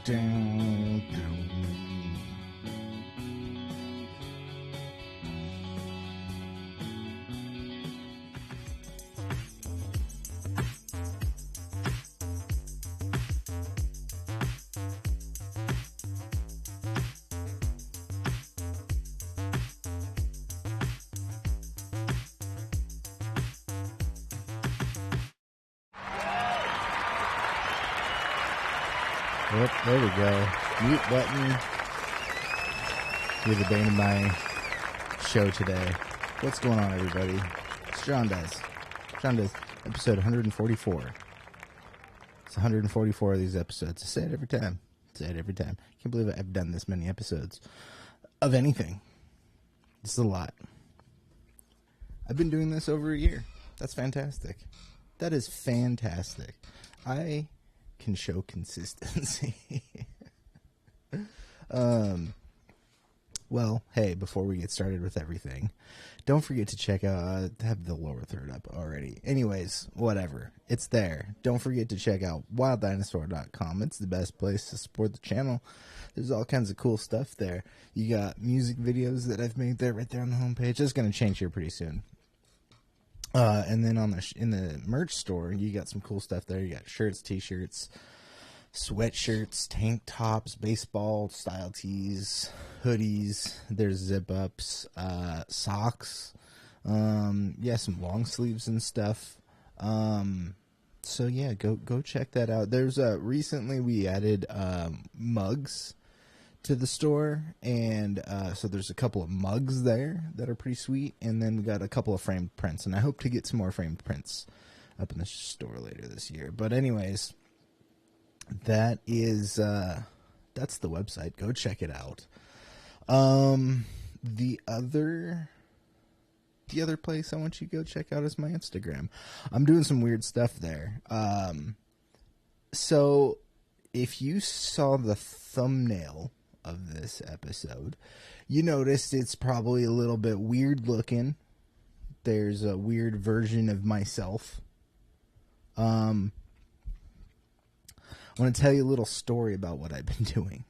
Dun, dun. Yep, there we go. Mute button. You're the bane of my show today. What's going on, everybody? It's Jon Does. Jon Does, episode 144. It's 144 of these episodes. I say it every time. Can't believe I've done this many episodes of anything. It's a lot. I've been doing this over a year. That's fantastic. That is fantastic. I can show consistency. Well, hey, before we get started with everything, don't forget to check out, have the lower third up already. Anyways, whatever. It's there. Don't forget to check out wilddinosaur.com. It's the best place to support the channel. There's all kinds of cool stuff there. You got music videos that I've made there right there on the homepage. It's going to change here pretty soon. And then in the merch store, you got some cool stuff there. You got shirts, t-shirts, sweatshirts, tank tops, baseball style tees, hoodies. There's zip ups, socks. Some long sleeves and stuff. So yeah, go check that out. There's recently we added mugs to the store, and so there's a couple of mugs there that are pretty sweet, and then we got a couple of framed prints, and I hope to get some more framed prints up in the store later this year. But anyways, that is that's the website. Go check it out. The other place I want you to go check out is my Instagram. I'm doing some weird stuff there. So if you saw the thumbnail of this episode, you noticed it's probably a little bit weird looking. There's a weird version of myself. I want to tell you a little story about what I've been doing.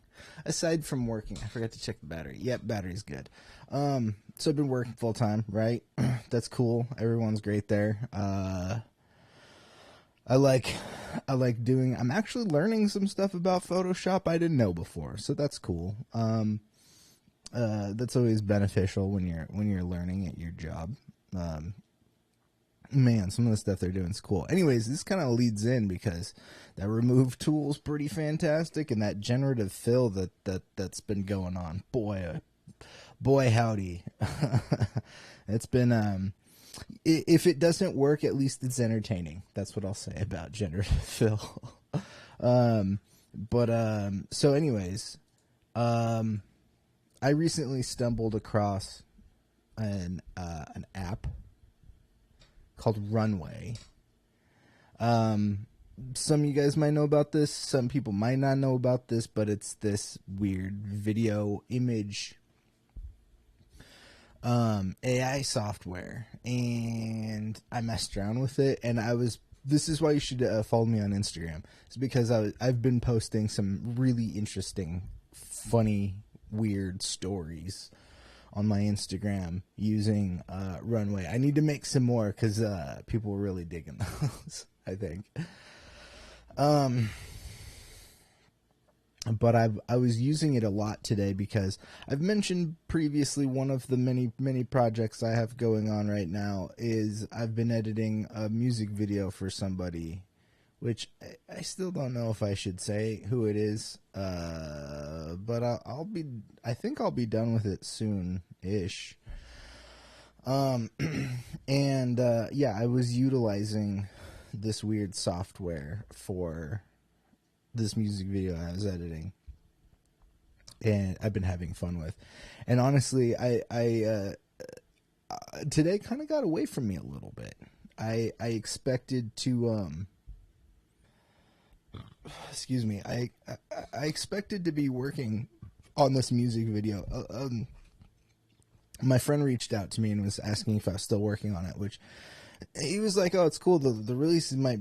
Aside from working, I forgot to check the battery. Yep, battery's good. So I've been working full time, right? That's cool. Everyone's great there. I like doing, I'm actually learning some stuff about Photoshop I didn't know before, so that's cool. That's always beneficial when you're learning at your job. Man, some of the stuff they're doing is cool. Anyways, this kind of leads in because that remove tool's pretty fantastic, and that generative fill that's been going on. Boy howdy. It's been if it doesn't work, at least it's entertaining. That's what I'll say about generative fill. So anyways, I recently stumbled across an app called Runway. Some of you guys might know about this. Some people might not know about this, but it's this weird video image AI software, and I messed around with it, and this is why you should follow me on Instagram. It's because I've been posting some really interesting, funny, weird stories on my Instagram using Runway. I need to make some more because people were really digging those, I think. But I was using it a lot today because I've mentioned previously one of the many projects I have going on right now is I've been editing a music video for somebody, which I still don't know if I should say who it is, but I think I'll be done with it soon-ish. I was utilizing this weird software for this music video I was editing, and I've been having fun with. And honestly, I today kind of got away from me a little bit. I expected to excuse me. I expected to be working on this music video. My friend reached out to me and was asking if I was still working on it, which He was like, "Oh, it's cool. The releases might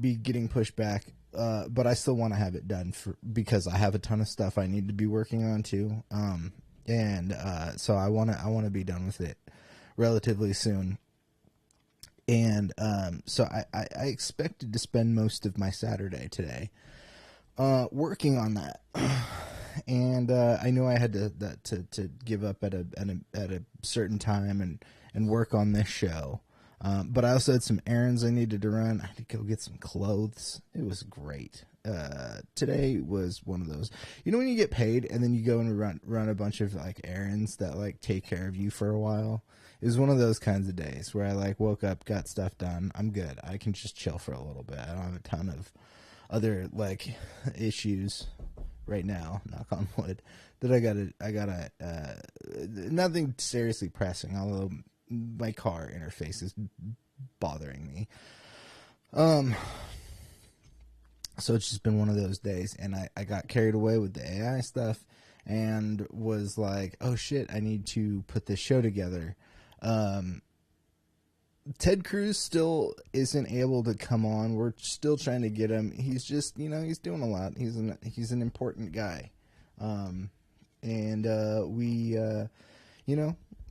be getting pushed back, but I still want to have it done because I have a ton of stuff I need to be working on too. So I want to be done with it relatively soon. And so I expected to spend most of my Saturday today working on that." And I knew I had to give up at a certain time and work on this show. But I also had some errands I needed to run. I had to go get some clothes. It was great. Today was one of those. You know when you get paid and then you go and run a bunch of like errands that like take care of you for a while? It was one of those kinds of days where I like woke up, got stuff done. I'm good. I can just chill for a little bit. I don't have a ton of other like issues right now, knock on wood, that I gotta nothing seriously pressing, although my car interface is bothering me. So it's just been one of those days, and I got carried away with the AI stuff and was like, oh shit, I need to put this show together. Ted Cruz still isn't able to come on. We're still trying to get him. He's just, he's doing a lot. He's an important guy.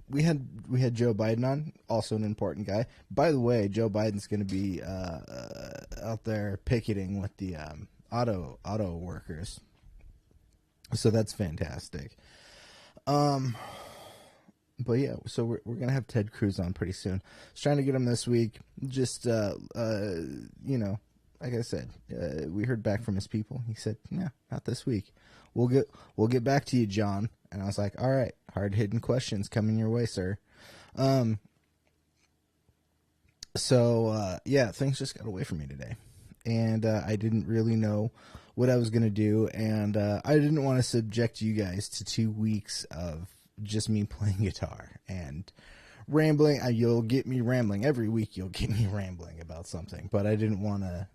We had Joe Biden on, also an important guy. By the way, Joe Biden's going to be out there picketing with the auto workers. So that's fantastic. But yeah, so we're going to have Ted Cruz on pretty soon. I was trying to get him this week. Just, like I said, we heard back from his people. He said, "No, not this week. We'll get back to you, John." And I was like, "All right, hard-hitting questions coming your way, sir." Yeah, things just got away from me today. And I didn't really know what I was going to do. And I didn't want to subject you guys to 2 weeks of just me playing guitar and rambling. You'll get me rambling every week. You'll get me rambling about something, but I didn't want to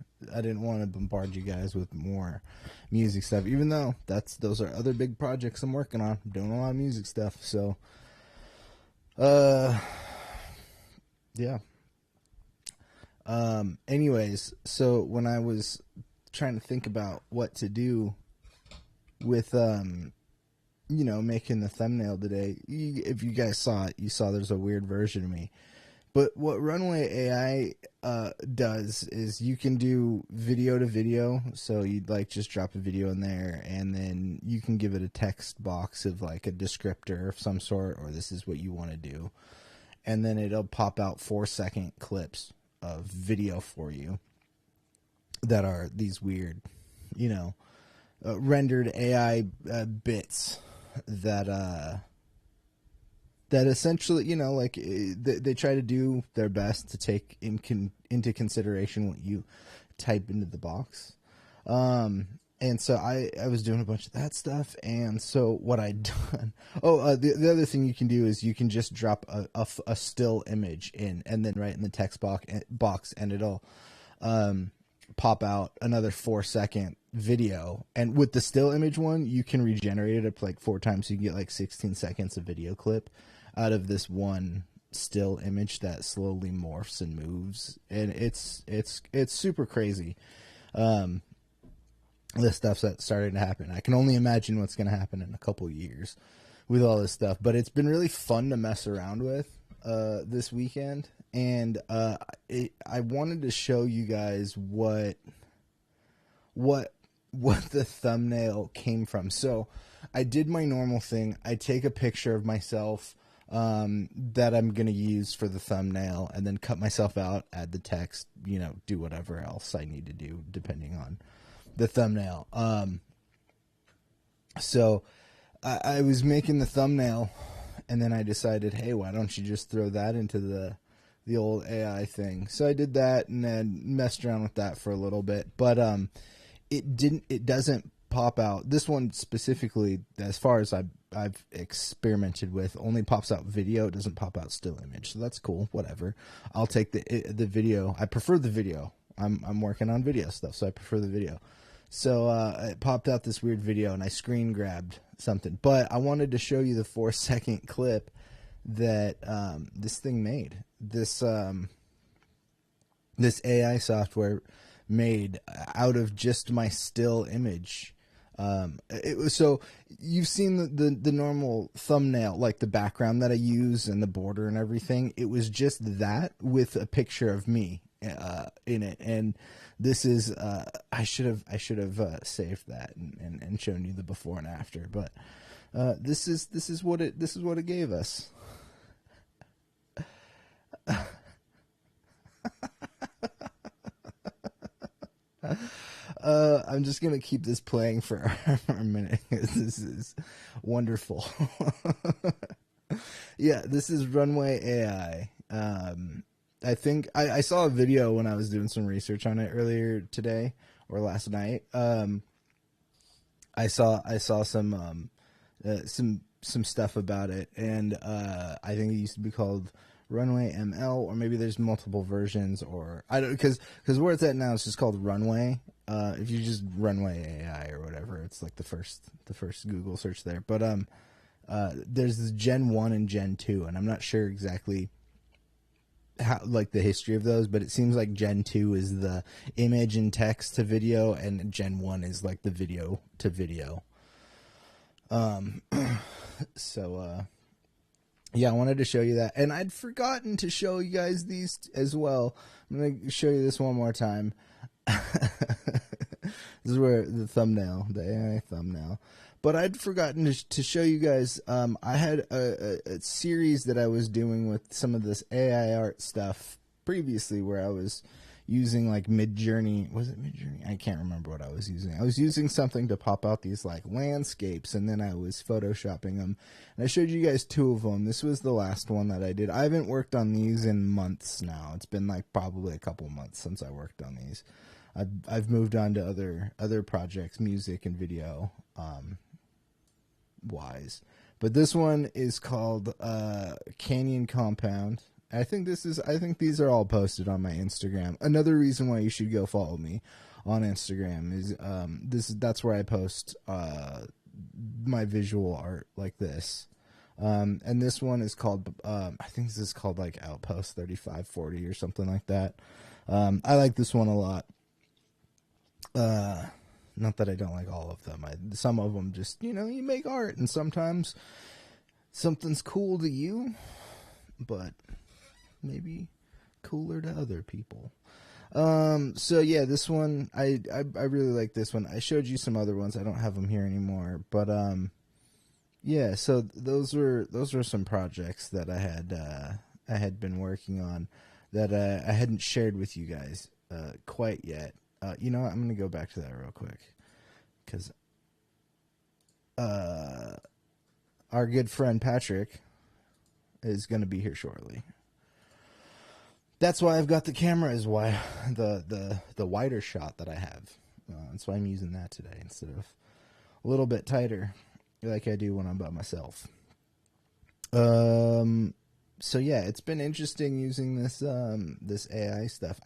bombard you guys with more music stuff, even though those are other big projects I'm working on. I'm doing a lot of music stuff. So, yeah. Anyways, so when I was trying to think about what to do with, making the thumbnail today, if you guys saw it, you saw there's a weird version of me. But what Runway AI does is you can do video to video. So you'd like just drop a video in there, and then you can give it a text box of like a descriptor of some sort, or this is what you want to do. And then it'll pop out 4-second clips of video for you that are these weird, rendered AI bits that essentially, they try to do their best to take into consideration what you type into the box. And so I was doing a bunch of that stuff. And so what I'd done, the other thing you can do is you can just drop a still image in, and then write in the text box, and it'll pop out another 4-second video. And with the still image one, you can regenerate it up like 4 times, so you can get like 16 seconds of video clip out of this one still image that slowly morphs and moves. And it's super crazy. This stuff's that's starting to happen. I can only imagine what's going to happen in a couple years with all this stuff. But it's been really fun to mess around with this weekend. And I wanted to show you guys what the thumbnail came from. So I did my normal thing. I take a picture of myself that I'm going to use for the thumbnail, and then cut myself out, add the text, do whatever else I need to do depending on the thumbnail. So I was making the thumbnail, and then I decided, hey, why don't you just throw that into the old AI thing? So I did that, and then messed around with that for a little bit, but it doesn't pop out. This one specifically, as far as I've experimented with, only pops out video. It doesn't pop out still image. So that's cool. Whatever. I'll take the video. I prefer the video. I'm working on video stuff, so I prefer the video. So it popped out this weird video, and I screen grabbed something. But I wanted to show you the 4-second clip that this thing made. This this AI software made out of just my still image. It was, so you've seen the normal thumbnail, like the background that I use and the border and everything. It was just that with a picture of me in it, and this is I should have saved that and shown you the before and after, but this is what it gave us. I'm just gonna keep this playing for a minute. This is wonderful. Yeah, this is Runway AI. I think I saw a video when I was doing some research on it earlier today or last night. I saw some stuff about it, and I think it used to be called Runway ML, or maybe there's multiple versions, or I don't, because where it's at now it's just called Runway. If you just Runway AI or whatever, it's like the first Google search there. But there's this Gen 1 and Gen 2, and I'm not sure exactly how, like, the history of those, but it seems like Gen 2 is the image and text to video, and Gen 1 is like the video to video. So yeah, I wanted to show you that, and I'd forgotten to show you guys these as well. I'm gonna show you this one more time. This is where the thumbnail, the AI thumbnail. But I'd forgotten to show you guys, I had a series that I was doing with some of this AI art stuff previously, where I was using like Midjourney. Was it Midjourney? I can't remember what I was using. I was using something to pop out these like landscapes, and then I was photoshopping them. And I showed you guys two of them. This was the last one that I did. I haven't worked on these in months now. It's been like probably a couple months since I worked on these. I've moved on to other projects, music and video wise. But this one is called Canyon Compound. I think these are all posted on my Instagram. Another reason why you should go follow me on Instagram is that's where I post my visual art like this. And this one is called I think this is called like Outpost 3540 or something like that. I like this one a lot. Not that I don't like all of them. Some of them just, you make art, and sometimes something's cool to you, but maybe cooler to other people. So yeah, this one, I really like this one. I showed you some other ones. I don't have them here anymore, but yeah. So those were some projects that I had been working on that I hadn't shared with you guys quite yet. You know what? I'm going to go back to that real quick, because our good friend Patrick is going to be here shortly. That's why I've got the camera is why the wider shot that I have. That's why I'm using that today instead of a little bit tighter like I do when I'm by myself. So yeah, it's been interesting using this this AI stuff.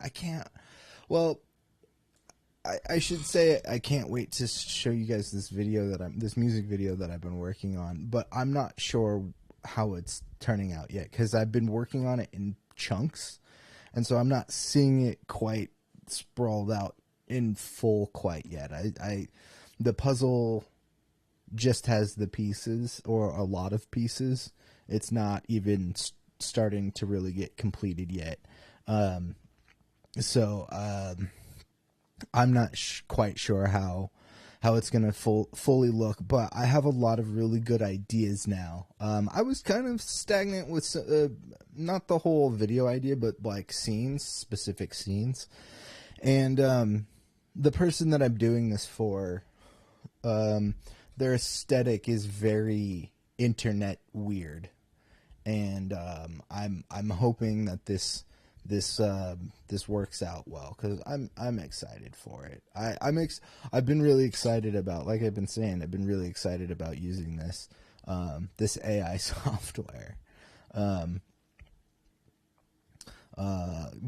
I should say I can't wait to show you guys this music video that I've been working on, but I'm not sure how it's turning out yet, because I've been working on it in chunks, and so I'm not seeing it quite sprawled out in full quite yet. The puzzle just has the pieces, or a lot of pieces. It's not even starting to really get completed yet. I'm not quite sure how it's going to fully look, but I have a lot of really good ideas now. I was kind of stagnant with not the whole video idea, but like specific scenes. And the person that I'm doing this for, their aesthetic is very internet weird. And I'm hoping that this works out well, because I'm excited for it. I've been really excited about, like I've been saying, I've been really excited about using this this AI software,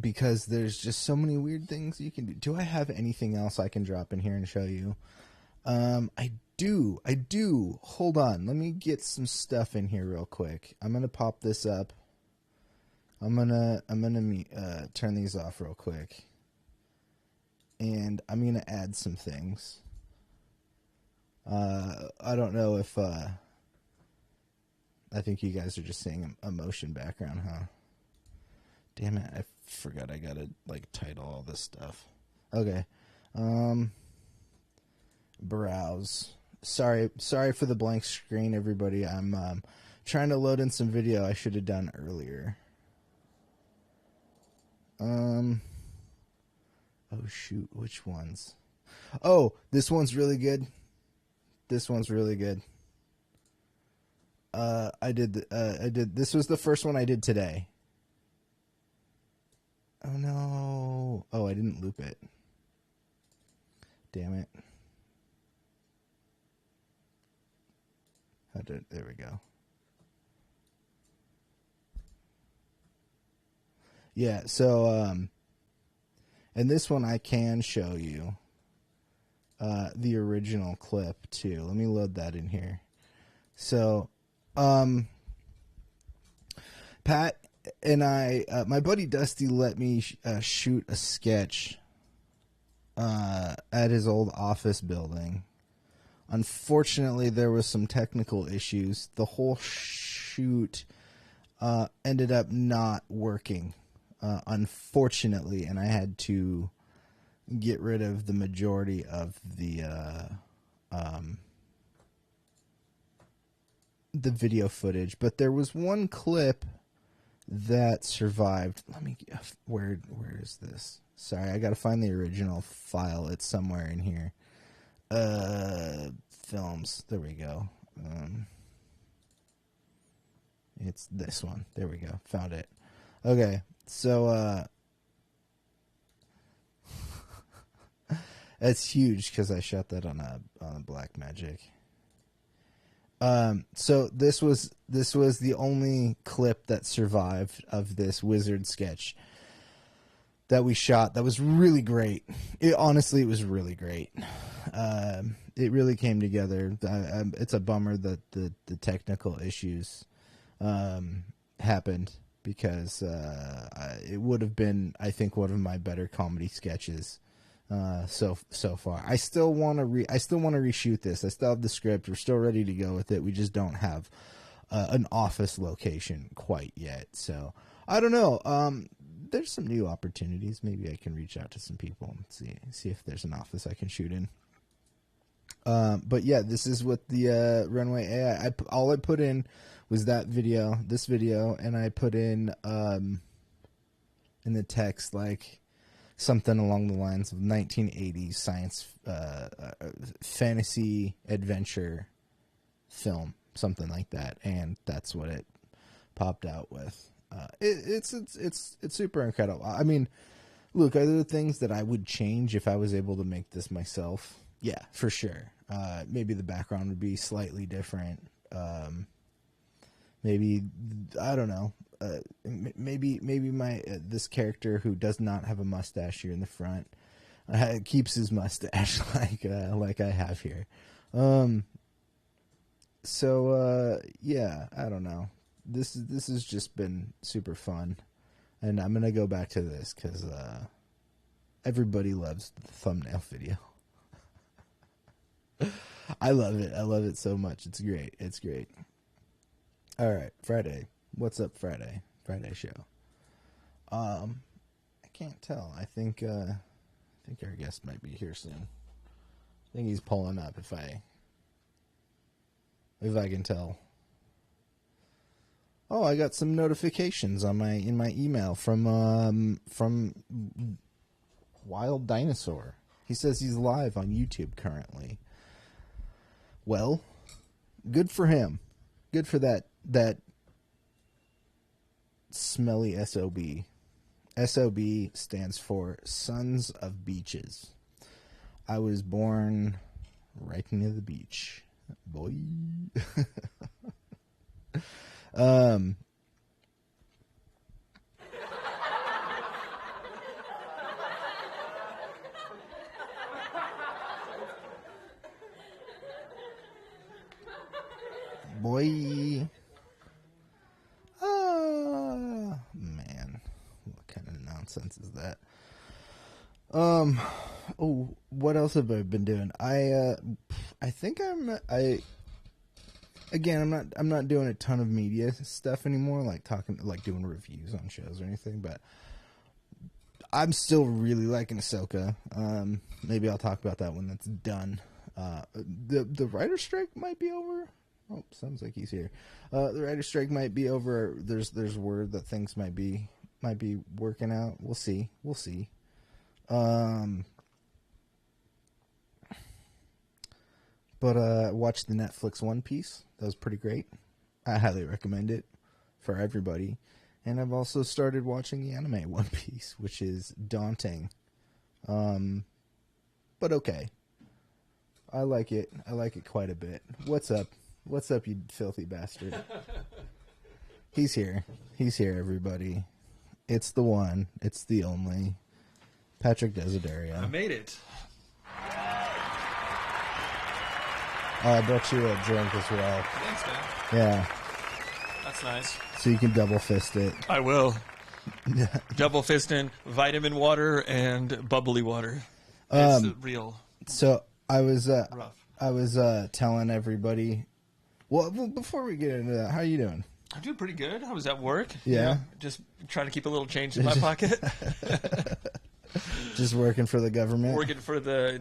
because there's just so many weird things you can do. Do I have anything else I can drop in here and show you? I do. Hold on, let me get some stuff in here real quick. I'm gonna pop this up. I'm gonna turn these off real quick, and I'm gonna add some things. I don't know if I think you guys are just seeing a motion background, huh? Damn it! I forgot I gotta like title all this stuff. Okay, browse. Sorry for the blank screen, everybody. I'm trying to load in some video I should have done earlier. Oh shoot, which ones? Oh, this one's really good. This one's really good. I did this was the first one I did today. Oh no. Oh, I didn't loop it. Damn it. There we go. Yeah, so and this one I can show you the original clip too. Let me load that in here. So Pat and I, my buddy Dusty let me shoot a sketch at his old office building. Unfortunately, there was some technical issues. The whole shoot ended up not working, unfortunately, and I had to get rid of the majority of the video footage. But there was one clip that survived. Let me, where is this? Sorry, I gotta find the original file. It's somewhere in here. Films. There we go. It's this one. There we go. Found it. Okay, so it's huge because I shot that on a Blackmagic. So this was the only clip that survived of this wizard sketch that we shot. That was really great. Honestly, it was really great. It really came together. It's a bummer that the technical issues happened, because it would have been, I think, one of my better comedy sketches so far. I still want to reshoot this. I still have the script. We're still ready to go with it. We just don't have an office location quite yet. So I don't know. There's some new opportunities. Maybe I can reach out to some people and see if there's an office I can shoot in. But yeah, this is what the Runway AI. All I put in was this video, and I put in the text like something along the lines of 1980s science fantasy adventure film, something like that, and that's what it popped out with. It's super incredible. I mean, look, are there things that I would change if I was able to make this myself? Yeah, for sure. Maybe the background would be slightly different. Maybe, I don't know. Maybe my this character who does not have a mustache here in the front keeps his mustache like I have here. So yeah, I don't know. This has just been super fun, and I'm gonna go back to this because everybody loves the thumbnail video. I love it. I love it so much. It's great. It's great. All right, Friday. What's up, Friday? Friday show. I can't tell. I think our guest might be here soon. I think he's pulling up. If I can tell. Oh, I got some notifications in my email from Wild Dinosaur. He says he's live on YouTube currently. Well, good for him. Good for that smelly SOB. SOB stands for Sons of Beaches. I was born right near the beach, boy. Boy. Oh, man. nonsense is that? Oh, what else have I been doing? I think I'm not doing a ton of media stuff anymore, like doing reviews on shows or anything, but I'm still really liking Ahsoka. Maybe I'll talk about that when that's done. The writer's strike might be over. Oh, sounds like he's here. The writer's strike might be over. There's word that things might be working out. We'll see. But watched the Netflix One Piece. That was pretty great. I highly recommend it for everybody. And I've also started watching the anime One Piece, which is daunting. But okay. I like it. I like it quite a bit. What's up? What's up, you filthy bastard? He's here. He's here, everybody. It's the one. It's the only. Patrick Desiderio. I made it. Oh, I brought you a drink as well. Thanks, man. Yeah. That's nice. So you can double fist it. I will. Double fisting vitamin water and bubbly water. It's real. So I was rough. I was telling everybody. Well, before we get into that, how are you doing? I'm doing pretty good. I was at work. Yeah. Just trying to keep a little change in my pocket. Just working for the government? Working for the,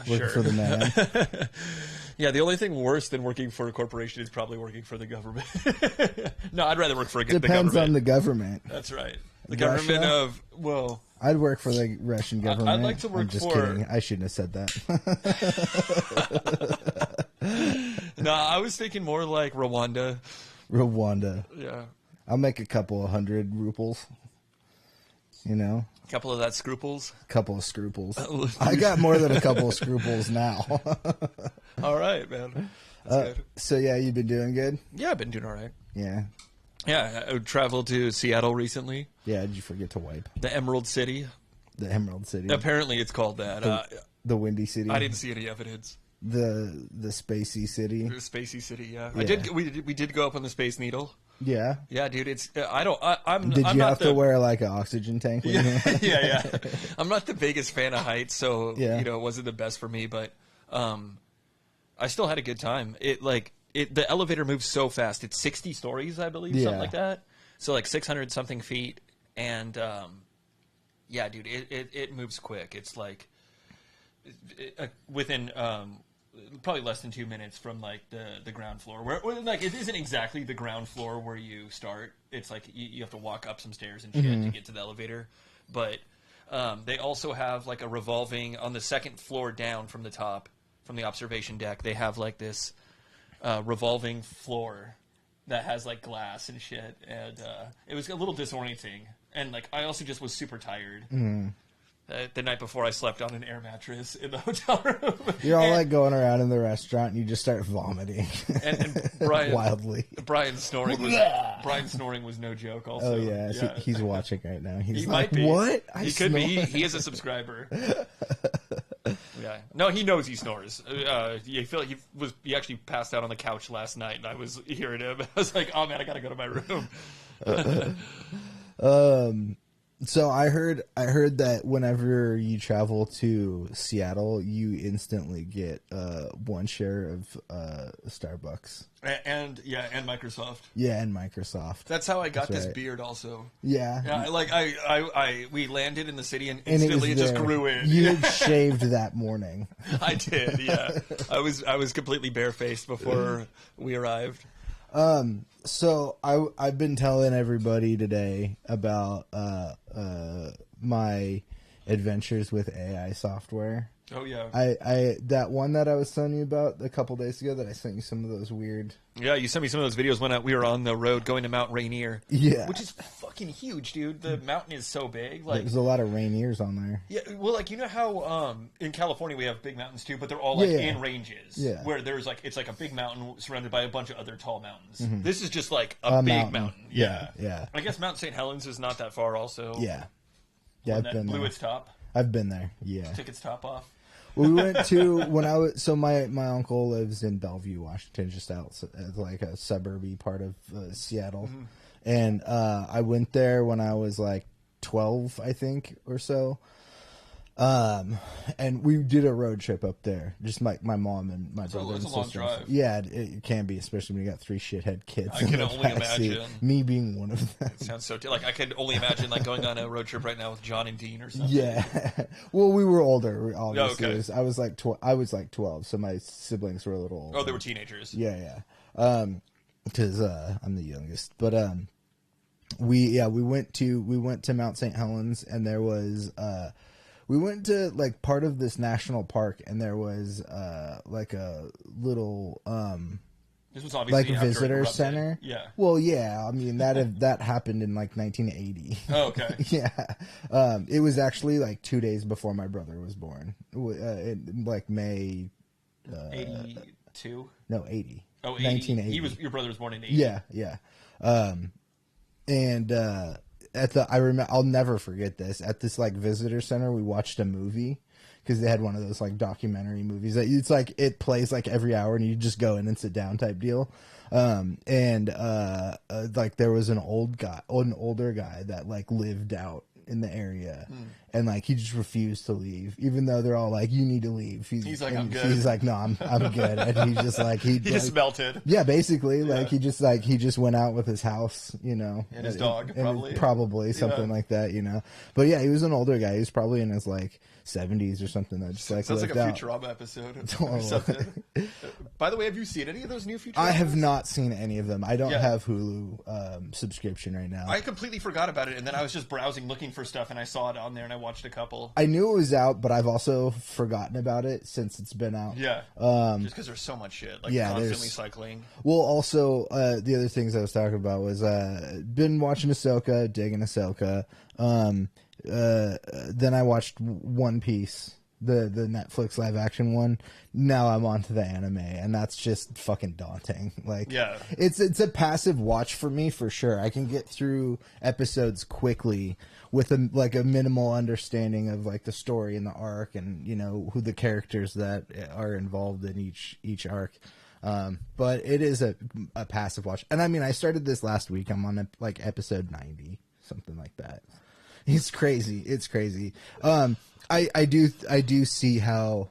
Working for the man. Yeah, the only thing worse than working for a corporation is probably working for the government. No, I'd rather work for the government. Depends on the government. That's right. The Russia? government of, well... I'd work for the Russian government. I'd like to work I'm just for... kidding. I shouldn't have said that. No, I was thinking more like Rwanda. Rwanda. Yeah. I'll make a couple of 100 rubles. You know? A couple of that scruples. A couple of scruples. I got more than a couple of scruples now. All right, man. That's good. So, yeah, you've been doing good? Yeah, I've been doing all right. Yeah. Yeah, I traveled to Seattle recently. Yeah, did you forget to wipe? The Emerald City. The Emerald City. Apparently it's called that. The Windy City. I didn't see any evidence. The Spacey City. The Spacey City, yeah. Yeah. We did go up on the Space Needle. Yeah. Yeah, dude, it's Did you have to wear like an oxygen tank? Yeah. I'm not the biggest fan of heights, so yeah. it wasn't the best for me, but I still had a good time. The elevator moves so fast. It's 60 stories, I believe, something like that. So like 600 something feet, and yeah, dude, it moves quick. It's like within probably less than 2 minutes from like the ground floor, where like it isn't exactly the ground floor where you start. It's like you have to walk up some stairs and shit to get to the elevator. But they also have like a revolving on the second floor down from the top, from the observation deck. They have like this revolving floor that has like glass and shit, and it was a little disorienting. And like I also just was super tired. The night before, I slept on an air mattress in the hotel room. You're all like going around in the restaurant and you just start vomiting. And Brian, wildly. Brian's snoring was no joke. Also, oh yeah, yeah. He's watching right now. He's he like, might be. What? He could be. He is a subscriber. Yeah. No, he knows he snores. He actually passed out on the couch last night, and I was hearing him. I was like, oh man, I gotta go to my room. So I heard that whenever you travel to Seattle, you instantly get one share of Starbucks. And Microsoft. Yeah, and Microsoft. That's how I got this beard also. Yeah. Yeah, like we landed in the city and instantly it just grew in. You had shaved that morning. I did, yeah. I was completely barefaced before we arrived. So I've been telling everybody today about my adventures with AI software. Oh yeah. I that one that I was telling you about a couple days ago that I sent you some of those weird. Yeah, you sent me some of those videos when we were on the road going to Mount Rainier. Yeah. Which is fucking huge, dude. The mountain is so big. Like there's a lot of Rainiers on there. Yeah, well, like you know how in California we have big mountains too, but they're all like in ranges. Yeah. Where there's like it's like a big mountain surrounded by a bunch of other tall mountains. This is just like a big mountain. Yeah. I guess Mount St. Helens is not that far also. Yeah. Yeah, I've been blew there. its top. I've been there. Yeah. Took its top off. We went to my uncle lives in Bellevue, Washington, just out like a suburby part of Seattle, and I went there when I was like 12, I think, or so. And we did a road trip up there, just my mom and my brother and it's a long sister. drive. Yeah, it can be, especially when you got 3 shithead kids. I can only imagine. Me being one of them. It sounds so like I could only imagine like going on a road trip right now with John and Dean or something. Yeah. Well, we were older, obviously. Oh, okay. I was like 12, so my siblings were a little older. Oh, they were teenagers. Yeah. Because I'm the youngest. But we went to Mount St. Helens, and there was we went to like part of this national park, and there was like a little this was obviously like visitor center. Yeah. Well, yeah. I mean that happened in like 1980. Oh, okay. Yeah. It was actually like 2 days before my brother was born. In like May. 82. No, 80. Oh, 80. 1980. Your brother was born in 80. Yeah. And I'll never forget this. At this like visitor center, we watched a movie because they had one of those like documentary movies that it's like it plays like every hour and you just go in and sit down type deal. Like there was an older guy that like lived out in the area, and like he just refused to leave, even though they're all like, "You need to leave." He's like, "I'm good." He's like, "No, I'm good," and he just like he just melted. Yeah, basically, like he just went out with his house, and his dog, probably something like that, But yeah, he was an older guy. He was probably in his like 70s or something. That just like sounds like a out. Futurama episode or something. By the way, have you seen any of those new Futuramas? I have not seen any of them. I don't have Hulu subscription right now. I completely forgot about it, and then I was just browsing looking for stuff, and I saw it on there, and I watched a couple. I knew it was out, but I've also forgotten about it since it's been out. Yeah, just because there's so much shit, like constantly cycling. Well, also the other things I was talking about was been watching Ahsoka, digging Ahsoka. Then I watched One Piece, the Netflix live action one. Now I'm on to the anime, and that's just fucking daunting. Like, it's a passive watch for me for sure. I can get through episodes quickly with a minimal understanding of like the story and the arc, and who the characters that are involved in each arc. But it is a passive watch, and I mean I started this last week. I'm on like episode 90, something like that. It's crazy. It's crazy. I do see how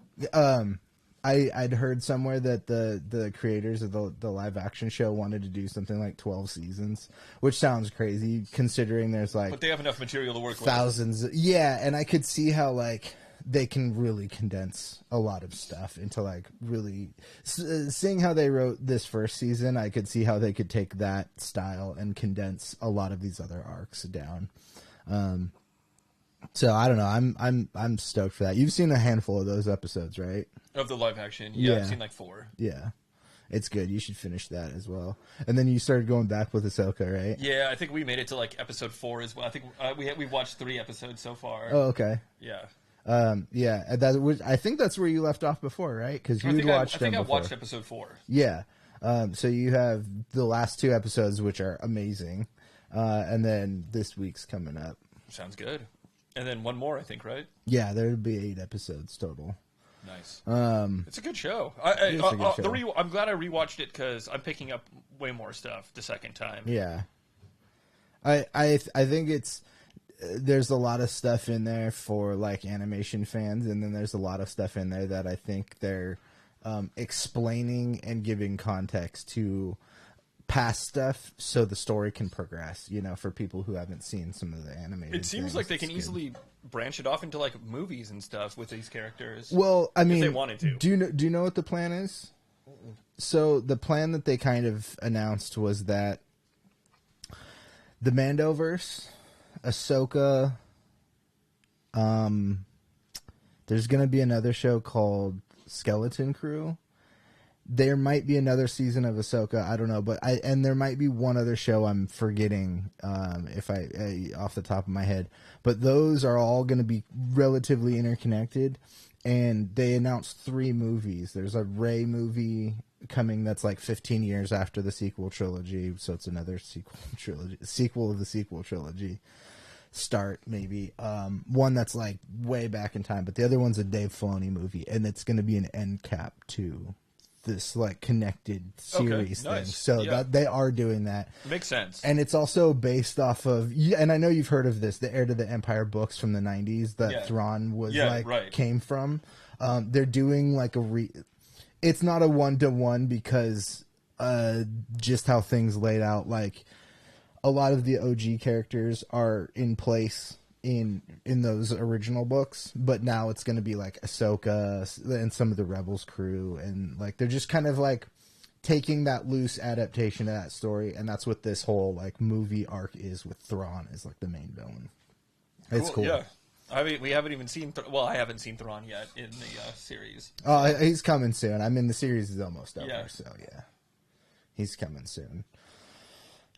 I'd heard somewhere that the creators of the live action show wanted to do something like 12 seasons, which sounds crazy considering there's like, but they have enough material to work thousands. Yeah, and I could see how like they can really condense a lot of stuff into like really seeing how they wrote this first season. I could see how they could take that style and condense a lot of these other arcs down. So I don't know. I'm stoked for that. You've seen a handful of those episodes, right? Of the live action, yeah. I've seen like 4. Yeah, it's good. You should finish that as well. And then you started going back with Ahsoka, right? Yeah, I think we made it to like episode 4 as well. I think we watched 3 episodes so far. Oh, okay. Yeah. Yeah. I think that's where you left off before, right? Because you watched. I think I watched episode 4. Yeah. So you have the last 2 episodes, which are amazing, and then this week's coming up. Sounds good. And then one more, I think, right? Yeah, there'll be 8 episodes total. Nice. It's a good show. I'm glad I rewatched it because I'm picking up way more stuff the second time. Yeah. I think there's a lot of stuff in there for like animation fans, and then there's a lot of stuff in there that I think they're explaining and giving context to past stuff so the story can progress, for people who haven't seen some of the animated It seems things. like they can easily branch it off into like movies and stuff with these characters. Well, I mean, if they wanted to. Do you know what the plan is? So the plan that they kind of announced was that the Mandoverse, Ahsoka, there's going to be another show called Skeleton Crew. There might be another season of Ahsoka. I don't know, but there might be one other show I'm forgetting, if I off the top of my head. But those are all going to be relatively interconnected, and they announced 3 movies. There's a Rey movie coming that's like 15 years after the sequel trilogy, so it's another sequel of the sequel trilogy. Start maybe one that's like way back in time, but the other one's a Dave Filoni movie, and it's going to be an end cap too. this like connected series thing. Nice. So that they are doing that. Makes sense. And it's also based off of, and I know you've heard of this, the Heir to the Empire books from the 90s that Thrawn was came from. They're doing like it's not a 1-to-1 because just how things laid out, like a lot of the OG characters are in place in those original books, but now it's going to be like Ahsoka and some of the Rebels crew, and like they're just kind of like taking that loose adaptation of that story, and that's what this whole like movie arc is with Thrawn is like the main villain. It's cool. Yeah. I mean, we haven't even seen. I haven't seen Thrawn yet in the series. Oh, he's coming soon. I mean, the series is almost over, so yeah, he's coming soon.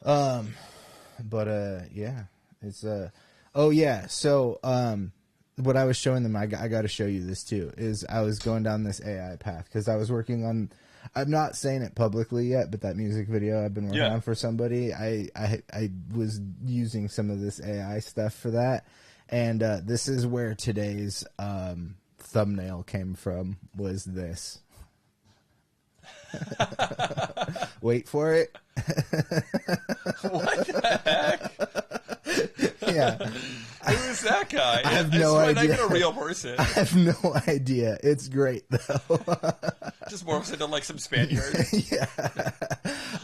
Yeah, it's Oh yeah, so what I was showing them, I got to show you this too. Is I was going down this AI path because I was working on. I'm not saying it publicly yet, but that music video I've been working on for somebody, I was using some of this AI stuff for that, and this is where today's thumbnail came from. Was this? Wait for it. What the heck? Yeah. Who is that guy? I have no idea. Not even a real person. I have no idea. It's great though. Just morphs into like some Spaniard. Yeah.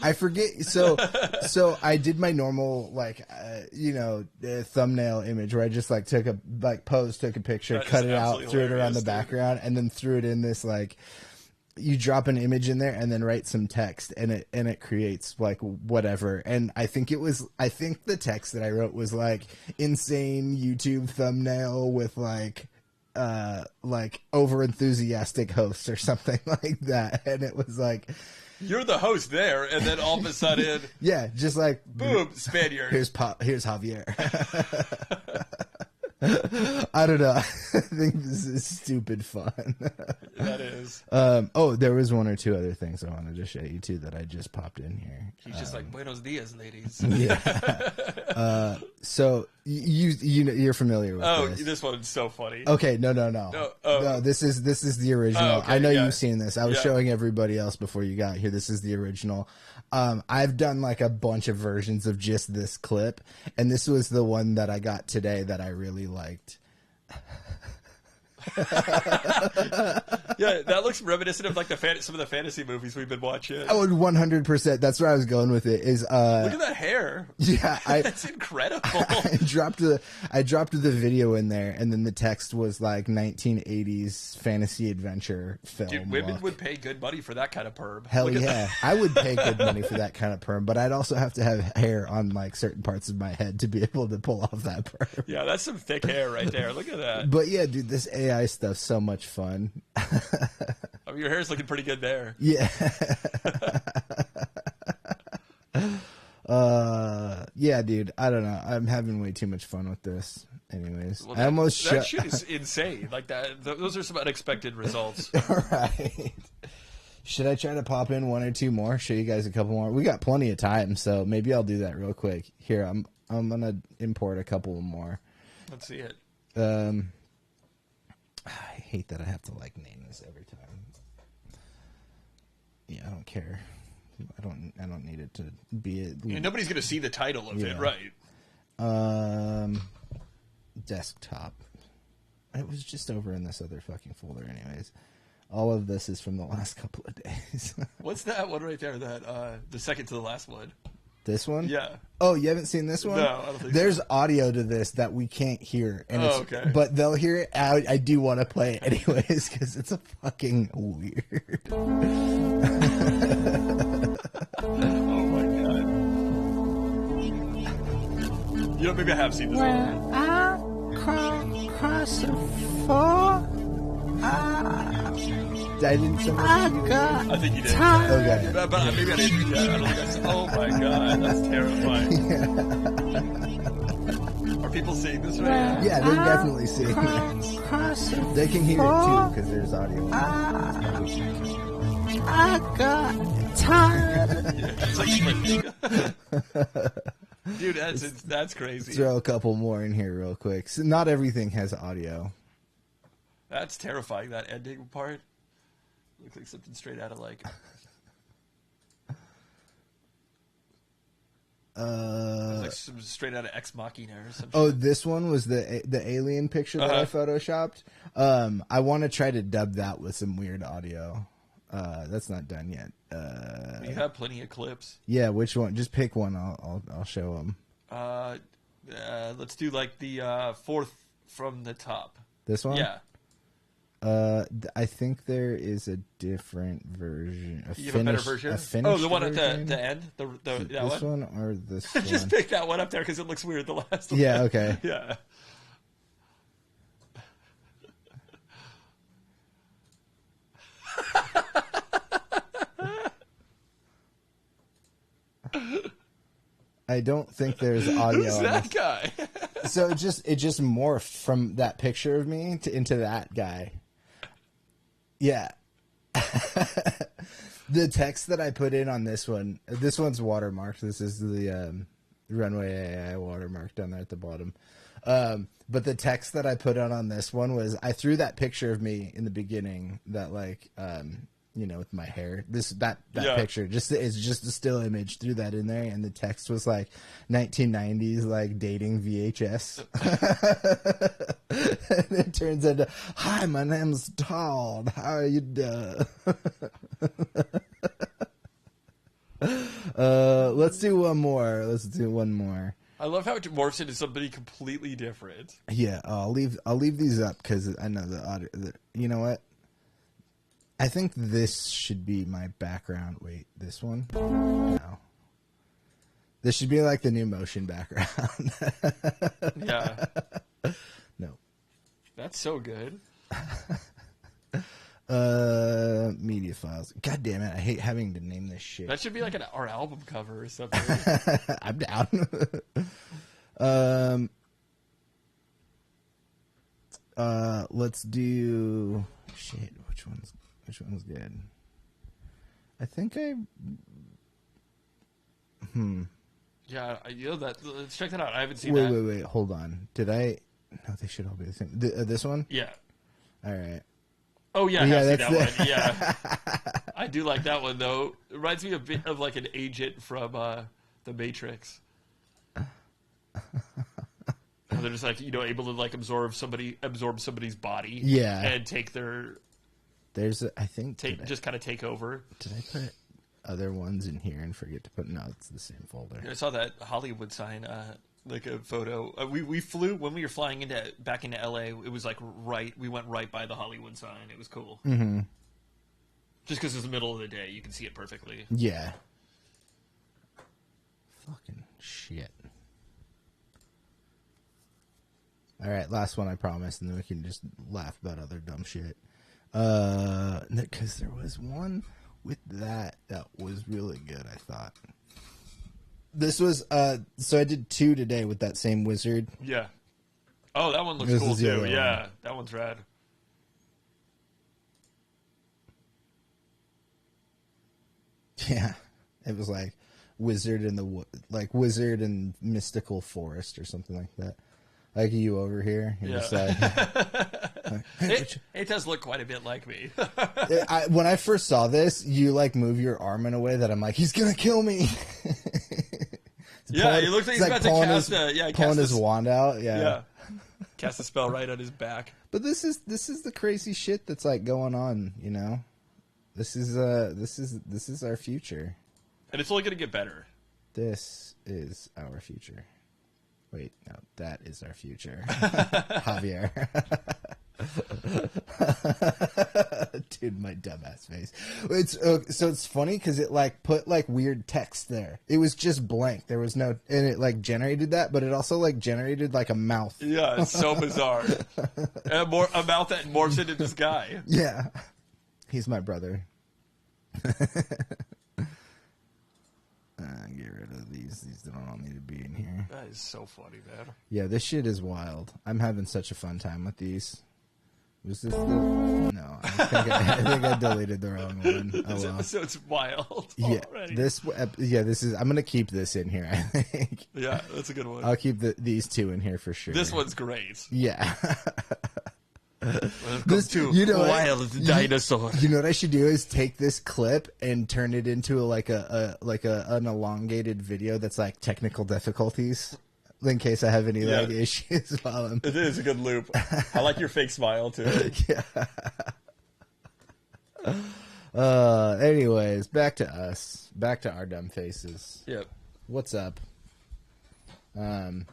I forget. So I did my normal like thumbnail image where I just like took a picture, cut it out, threw it around the background, and then threw it in this like. You drop an image in there and then write some text, and it creates like whatever. And I think the text that I wrote was like insane YouTube thumbnail with like over enthusiastic hosts or something like that. And it was like, you're the host there, and then all of a sudden, yeah, just like boom, Spaniard. Here's Javier. I don't know. I think this is stupid fun. That is. There was one or two other things I wanted to show you too that I just popped in here. He's just like, Buenos dias, ladies. Yeah. So you're familiar with this. This one's so funny. Okay, no. No, this is the original. Oh, okay, I know you've seen this. I was showing everybody else before you got here. This is the original. I've done like a bunch of versions of just this clip, and this was the one that I got today that I really liked. Yeah, that looks reminiscent of like some of the fantasy movies we've been watching. Oh, 100%. That's where I was going with it. Is look at that hair. Yeah, that's incredible. I dropped the video in there, and then the text was like 1980s fantasy adventure film. Dude, women would pay good money for that kind of perm. Hell yeah, I would pay good money for that kind of perm, but I'd also have to have hair on like certain parts of my head to be able to pull off that perm. Yeah, that's some thick hair right there. Look at that. But yeah, dude, this AI stuff's so much fun. I mean, your hair's looking pretty good there. Yeah. Yeah, dude. I don't know. I'm having way too much fun with this. Anyways, well, that shit is insane. Like that. Those are some unexpected results. Right. Should I try to pop in one or two more? Show you guys a couple more. We got plenty of time, so maybe I'll do that real quick. Here, I'm gonna import a couple more. Let's see it. I hate that I have to like name this every time. Yeah, I don't care. I don't need it to be nobody's gonna see the title of it, right? Desktop. It was just over in this other fucking folder, anyways. All of this is from the last couple of days. What's that one right there? That the second to the last one. This one? Yeah. Oh, you haven't seen this one? No, I don't think There's so. audio to this that we can't hear. And okay. But they'll hear it. I do want to play it anyways because it's a fucking weird. Oh my god. You know, maybe I have seen this one. I cross the floor. I didn't say I think you did. Okay. But maybe I didn't. Yeah, I don't think I said. Oh my god, that's terrifying. Yeah. Are people seeing this right now? Yeah, they're definitely seeing this. They can hear it too because there's audio. I got tired. Yeah, it's like flipping. Dude, that's crazy. Throw a couple more in here real quick. So not everything has audio. That's terrifying, that ending part. Looks like something straight out of like. Like some straight out of Ex Machina or something. Oh, this one was the alien picture that I photoshopped. I want to try to dub that with some weird audio. That's not done yet. You have plenty of clips. Yeah, which one? Just pick one. I'll show them. Let's do like the fourth from the top. This one? Yeah. I think there is a different version. You have a better version? Oh, the one at the end? That this one or this one? Just pick that one up there because it looks weird, the last one. Yeah, okay. Yeah. I don't think there's audio. Who's that guy? So it just morphed from that picture of me into that guy. Yeah. The text that I put in on this one's watermarked. This is the Runway AI watermark down there at the bottom. But the text that I put on this one was, I threw that picture of me in the beginning that like, with my hair, that picture, it's just a still image, threw that in there, and the text was like 1990s like dating VHS. And it turns into, "Hi, my name's Todd. How are you doing?" Let's do one more. I love how it morphs into somebody completely different. Yeah, I'll leave these up because I know the audio. You know what? I think this should be my background. Wait, this one? No. This should be like the new motion background. Yeah. No. That's so good. Media files. God damn it, I hate having to name this shit. That should be like our album cover or something. I'm down. Let's do shit. Which one's good? I think Yeah, let's check that out. I haven't seen wait, that. Wait, hold on. Did I? No, they should all be the same. This one? Yeah. All right. Oh yeah, I have seen that's that one. Yeah. I do like that one though. It reminds me a bit of like an agent from The Matrix. They're just like, able to like absorb somebody's body. Yeah. And take their. Just kind of take over. Did I put other ones in here and forget to put? No, it's the same folder. I saw that Hollywood sign, like a photo. We flew when we were flying back into LA. It was like we went right by the Hollywood sign. It was cool. Mm-hmm. Just because it's the middle of the day, you can see it perfectly. Yeah. Fucking shit. All right, last one, I promise, and then we can just laugh about other dumb shit. Because there was one with that was really good, I thought. This was, so I did 2 today with that same wizard. Yeah. Oh, that one looks cool too. Yeah, that one's rad. Yeah. It was like wizard and mystical forest or something like that. Like you over here. You're just like, it does look quite a bit like me. When I first saw this, you like move your arm in a way that I'm like, he's gonna kill me. Yeah, he looks like he's about to cast pulling his wand out. Yeah. Cast a spell right on his back. But this is the crazy shit that's like going on. This is our future, and it's only gonna get better. This is our future. Wait, no, that is our future. Javier. Dude, my dumbass face. So it's funny because it like put like weird text there. It was just blank. There was no, and it like generated that, but it also like generated like a mouth. Yeah, it's so bizarre. And a mouth that morphs into this guy. Yeah, he's my brother. Get rid of these. These don't all need to be in here. That is so funny, man. Yeah, this shit is wild. I'm having such a fun time with these. Was this the... No, I think I deleted the wrong one. Oh, This well. episode's wild Yeah, already. this is... I'm going to keep this in here, I think. Yeah, that's a good one. I'll keep these 2 in here for sure. This one's great. Yeah. Welcome to Wild Dinosaur. You know what I should do is take this clip and turn it into an elongated video that's like technical difficulties, in case I have any like issues while I'm... It is a good loop. I like your fake smile too. Yeah. Anyways, back to us. Back to our dumb faces. Yep. What's up? I've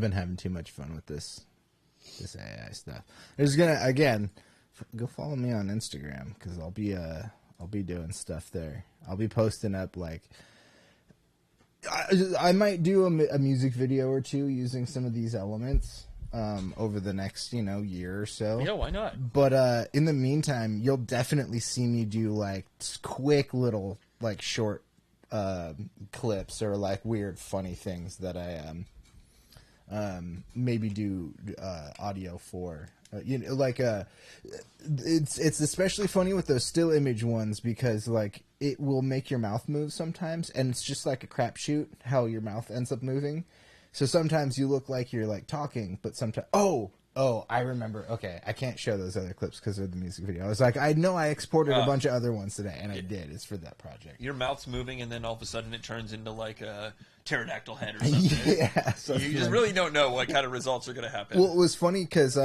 been having too much fun with this AI stuff. There's gonna go follow me on Instagram because I'll be doing stuff there. I'll be posting up like I might do a music video or two using some of these elements over the next year or so. Yeah, why not? But in the meantime, you'll definitely see me do like quick little like short clips or like weird funny things that I maybe do audio for. It's especially funny with those still image ones because like it will make your mouth move sometimes, and it's just like a crapshoot how your mouth ends up moving. So sometimes you look like you're like talking, but sometimes I remember. Okay, I can't show those other clips because of the music video. I was like, I know I exported a bunch of other ones today, and I did. It's for that project. Your mouth's moving, and then all of a sudden it turns into like a pterodactyl head or something. Yeah, you just really don't know what kind of results are going to happen. Well, it was funny because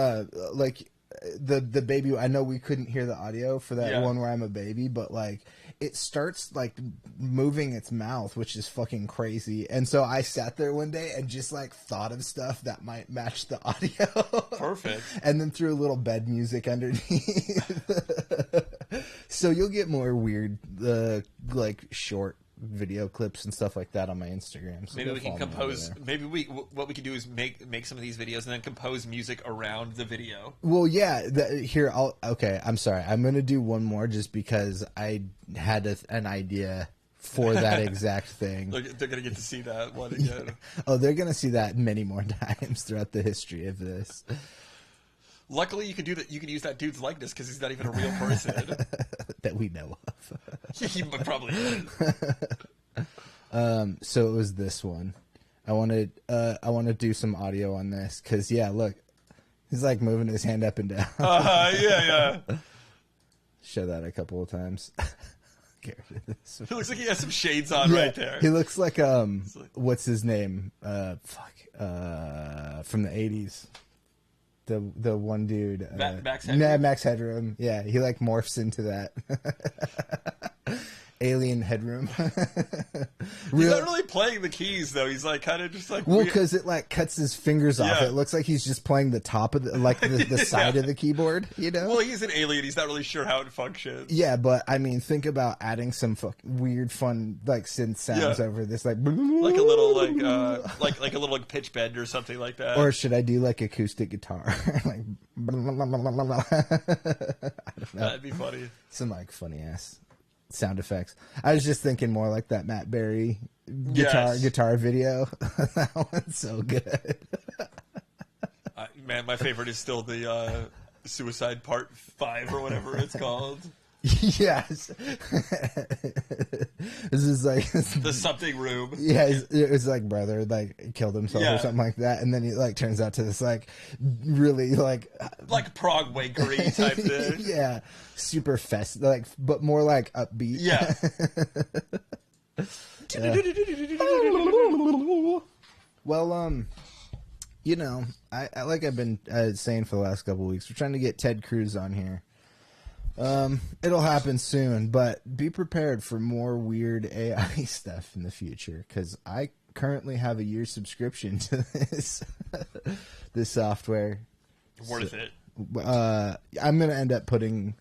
like the baby. I know we couldn't hear the audio for that one where I'm a baby, but like it starts like moving its mouth, which is fucking crazy. And so I sat there one day and just like thought of stuff that might match the audio. Perfect. And then threw a little bed music underneath. So you'll get more weird, like short video clips and stuff like that on my Instagram. So maybe we can compose. Maybe what we can do is make some of these videos and then compose music around the video. Well, yeah. I'm sorry. I'm gonna do one more just because I had an idea for that exact thing. They're gonna get to see that one again. Yeah. Oh, they're gonna see that many more times throughout the history of this. Luckily, you can do that. You can use that dude's likeness because he's not even a real person that we know of. He probably is. So it was this one. I want to do some audio on this because look, he's like moving his hand up and down. Yeah. Show that a couple of times. Get rid of this. He looks like he has some shades on right there. He looks like what's his name? From the 80s. The one dude, Max Headroom? Max Headroom. Yeah, he like morphs into that alien headroom. He's not really playing the keys though. He's like kind of just like because it like cuts his fingers off. It looks like he's just playing the top of the side of the keyboard. Well, he's an alien. He's not really sure how it functions. Yeah, but I mean, think about adding some weird, fun like synth sounds over this, like a little like a little like pitch bend or something like that. Or should I do like acoustic guitar? Like I don't know. That'd be funny. Some like funny ass sound effects. I was just thinking more like that Matt Berry guitar video. That one's so good. Man, my favorite is still the Suicide Part 5 or whatever it's called. Yes. This is like the something room. Yeah, it was like brother like killed himself or something like that, and then he like turns out to this like really like prog wankery type thing. Yeah, super fest like, but more like upbeat. Yeah. Well, I like I've been saying for the last couple of weeks, we're trying to get Ted Cruz on here. It'll happen soon, but be prepared for more weird AI stuff in the future because I currently have a year subscription to this software. Worth it. I'm gonna end up putting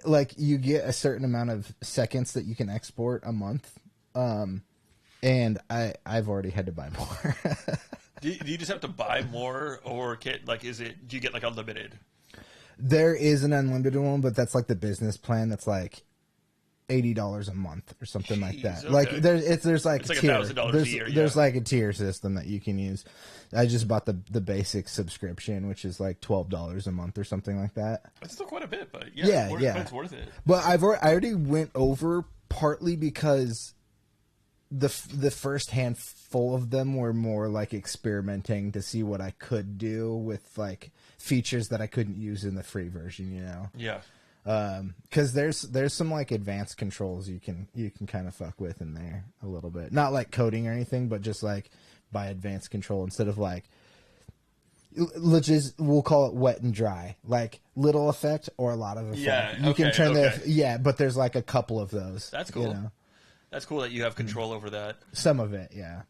like you get a certain amount of seconds that you can export a month, and I've already had to buy more. Do you just have to buy more, or do you get like unlimited? There is an unlimited one, but that's like the business plan. That's like $80 a month or something like that. Okay. Like there's like a tier. $1,000 a year. There's like a tier system that you can use. I just bought the basic subscription, which is like $12 a month or something like that. It's still quite a bit, but yeah, it's worth it. But I already went over partly because the first handful of them were more like experimenting to see what I could do with like features that I couldn't use in the free version, you know. Yeah. Because there's some like advanced controls you can kind of fuck with in there a little bit, not like coding or anything, but just like by advanced control instead of like we'll call it wet and dry, like little effect or a lot of effect. Yeah, you can turn okay. but there's like a couple of those. That's cool. You know? That's cool that you have control over that. Some of it, yeah.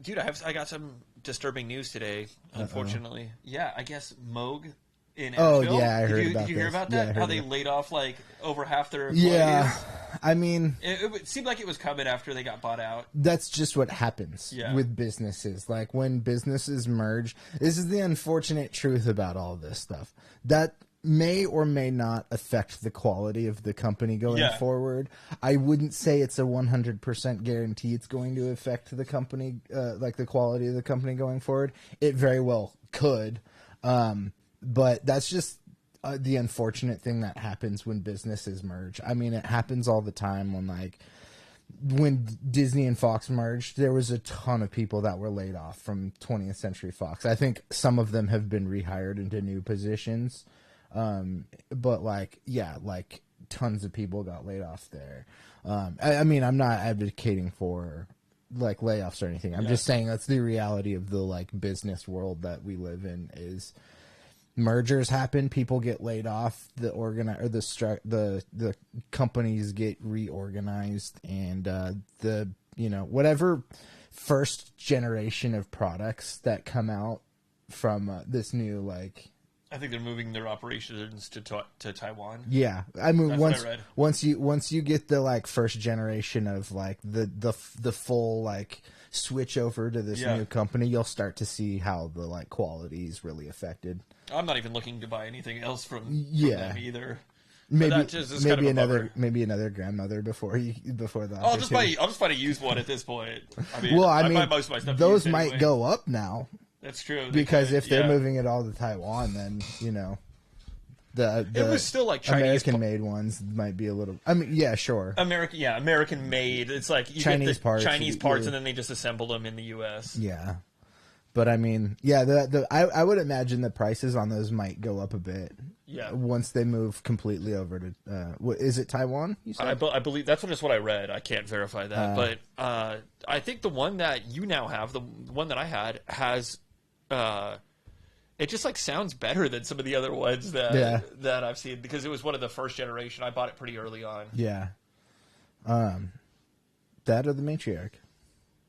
Dude, I got some disturbing news today. Unfortunately, yeah. I guess Moog in Asheville. Yeah, I heard about Did you hear this. about Yeah, I that? heard How they about laid off like over half their employees? Yeah, I mean, it seemed like it was coming after they got bought out. that's just what happens with businesses. Like when businesses merge, this is the unfortunate truth about all this stuff. That may or may not affect the quality of the company going forward. I wouldn't say it's a 100% guarantee it's going to affect the company, like the quality of the company going forward. It very well could, but that's just the unfortunate thing that happens when businesses merge. I mean, it happens all the time when Disney and Fox merged, there was a ton of people that were laid off from 20th Century Fox. I think some of them have been rehired into new positions. But like tons of people got laid off there. I mean, I'm not advocating for like layoffs or anything. I'm just saying that's the reality of the like business world that we live in. Is mergers happen, people get laid off, the companies get reorganized, and whatever first generation of products that come out from this new like. I think they're moving their operations to Taiwan. Yeah, I mean, That's what I read. once you get the like first generation of like the full like switch over to this new company, you'll start to see how the like quality is really affected. I'm not even looking to buy anything else from them either. Maybe another grandmother before the. I'll just buy a used one at this point. I mean, buy most of my stuff. Those might go up now. That's true. Because if they're moving it all to Taiwan, then it was still like Chinese American-made ones might be a little. I mean, yeah, sure. American-made. It's like you Chinese get the parts, Chinese parts, and then they just assemble them in the U.S. Yeah, but I mean, yeah, I would imagine the prices on those might go up a bit. Yeah. Once they move completely over to, is it Taiwan? You said? I believe that's what I read. I can't verify that, but I think the one that you now have, the one that I had, has. It just like sounds better than some of the other ones that I've seen because it was one of the first generation. I bought it pretty early on. Yeah. That or the Matriarch?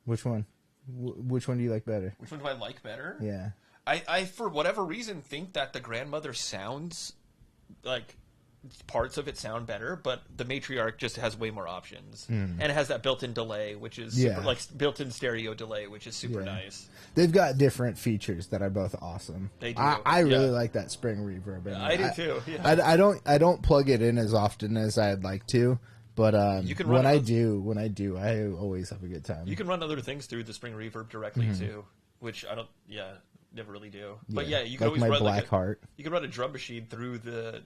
Which one? Which one do you like better? Which one do I like better? Yeah. I for whatever reason think that the grandmother sounds like parts of it sound better, but the Matriarch just has way more options, and it has that built-in delay, which is super, like built-in stereo delay, which is super nice. They've got different features that are both awesome. They do. I really like that spring reverb. I do too. Yeah. I don't plug it in as often as I'd like to, but you can when I do, I always have a good time. You can run other things through the spring reverb directly too, which I don't. Yeah. Never really do, but you can always run you can run a drum machine through the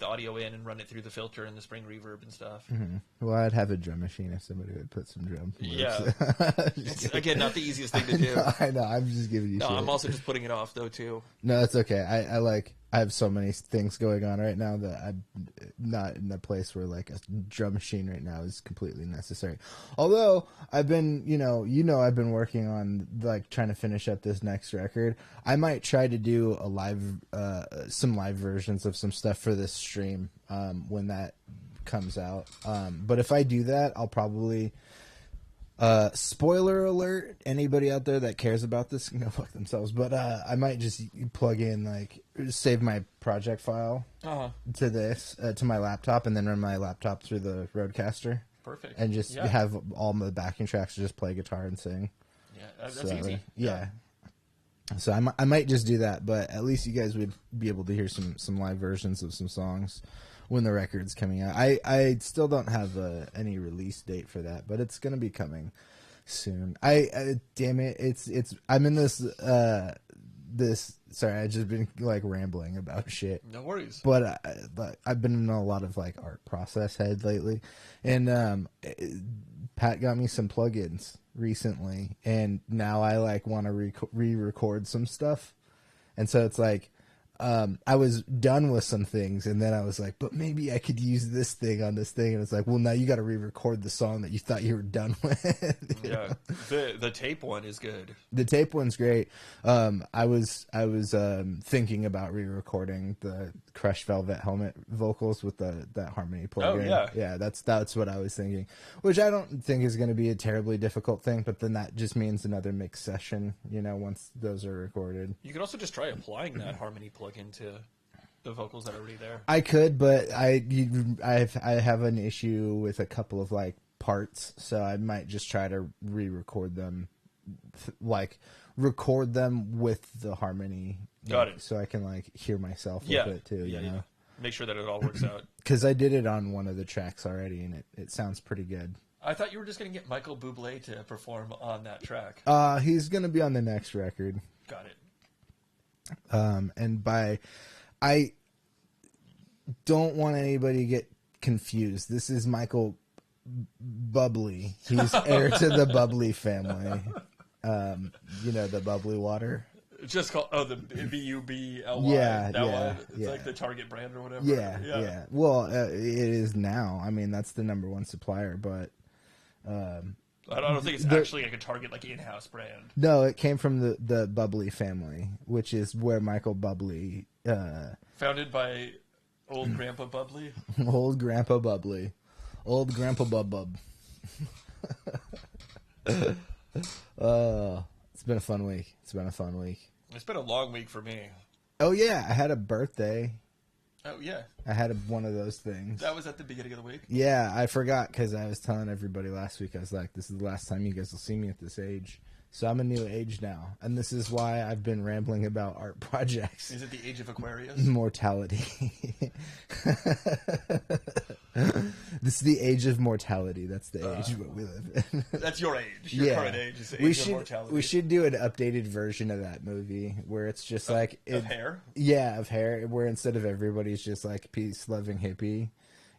audio in and run it through the filter and the spring reverb and stuff. Well, I'd have a drum machine if somebody would put some drums. Yeah, it's, again, not the easiest thing to do. I know. I'm just giving you. No, shit. I'm also just putting it off though too. No, that's okay. I have so many things going on right now that I'm not in a place where like a drum machine right now is completely necessary. Although I've been, I've been working on like trying to finish up this next record. I might try to do some live versions of some stuff for this stream when that comes out. But if I do that, I'll probably. Spoiler alert, anybody out there that cares about this can go fuck themselves, but I might just plug in save my project file to this to my laptop and then run my laptop through the Rodecaster. Perfect. And just have all my backing tracks to just play guitar and sing. Yeah, that's easy. Yeah. So I might just do that, but at least you guys would be able to hear some live versions of some songs when the record's coming out. I still don't have any release date for that, but it's gonna be coming soon. Damn it, it's I'm in this sorry, I've just been rambling about shit. No worries. But I've been in a lot of art process head lately, and Pat got me some plugins recently, and now I like want to re-record some stuff, and so it's like I was done with some things, and then I was like, but maybe I could use this thing on this thing, and it's like, well, now you got to re-record the song that you thought you were done with. Yeah, the tape one is good. The tape one's great. I was thinking about re-recording the Crushed Velvet Helmet vocals with that harmony plugin. Oh, yeah. Yeah, that's what I was thinking, which I don't think is going to be a terribly difficult thing, but then that just means another mix session, once those are recorded. You could also just try applying that harmony plugin into the vocals that are already there. I could, but I have an issue with a couple of like parts, so I might just try to re-record them, record them with the harmony. Got it. So I can like hear myself with it too. Yeah. Make sure that it all works out. Because I did it on one of the tracks already, and it sounds pretty good. I thought you were just going to get Michael Bublé to perform on that track. He's going to be on the next record. Got it. And I don't want anybody to get confused. This is Michael Bublé. He's heir to the Bublé family. The bubbly water. Just called the Bubly. Yeah, that yeah, one. It's yeah. like the Target brand or whatever. Yeah. Well, it is now. I mean, that's the number one supplier, but I don't think it's actually like a Target in-house brand. No, it came from the Bublé family, which is where Michael Bublé founded by old Grandpa Bublé. Old Grandpa Bublé. Old Grandpa Bub. It's been a fun week. It's been a long week for me. Oh yeah, I had a birthday. Oh yeah, I had one of those things. That was at the beginning of the week. Yeah, I forgot because I was telling everybody last week. I was like, "This is the last time you guys will see me at this age." So I'm a new age now, and this is why I've been rambling about art projects. Is it the age of Aquarius? Mortality. This is the age of mortality. That's the age that we live in. That's your age. Your current age is the age of mortality. We should do an updated version of that movie where it's just of hair? Yeah, of hair. Where instead of everybody's just like peace-loving hippie,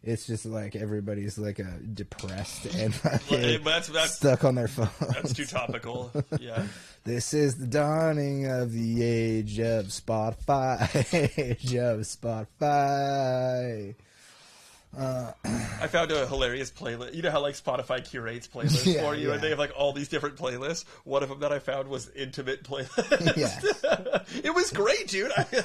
it's just like everybody's like a depressed and that's stuck on their phone. That's too topical. Yeah. This is the dawning of the age of Spotify. Age of Spotify. I found a hilarious playlist. You know how Spotify curates playlists for you, and they have all these different playlists. One of them that I found was intimate playlist. Yeah. It was great, dude. A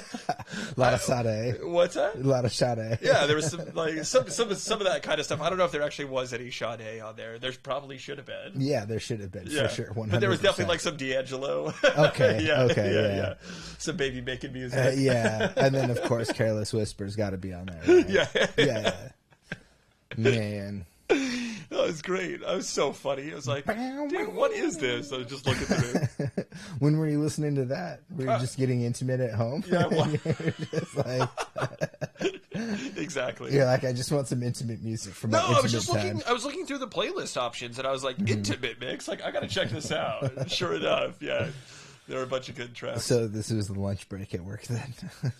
lot of Sade. What's that? A lot of Sade. Yeah, there was some of that kind of stuff. I don't know if there actually was any Sade on there. There probably should have been. Yeah, there should have been for sure. 100%. But there was definitely some D'Angelo. Okay. Yeah. Some baby making music. Yeah, and then of course Careless Whisper's got to be on there. Right? Yeah. Man, that was great. I was so funny. I was like, dude, what is this? I was just looking through it. When were you listening to that? Were you just getting intimate at home? Yeah, just like exactly. You're like, I just want some intimate music from my I was just time. looking. I was looking through the playlist options, and I was like, intimate mix. I got to check this out. And sure enough, there were a bunch of good tracks. So this was the lunch break at work then,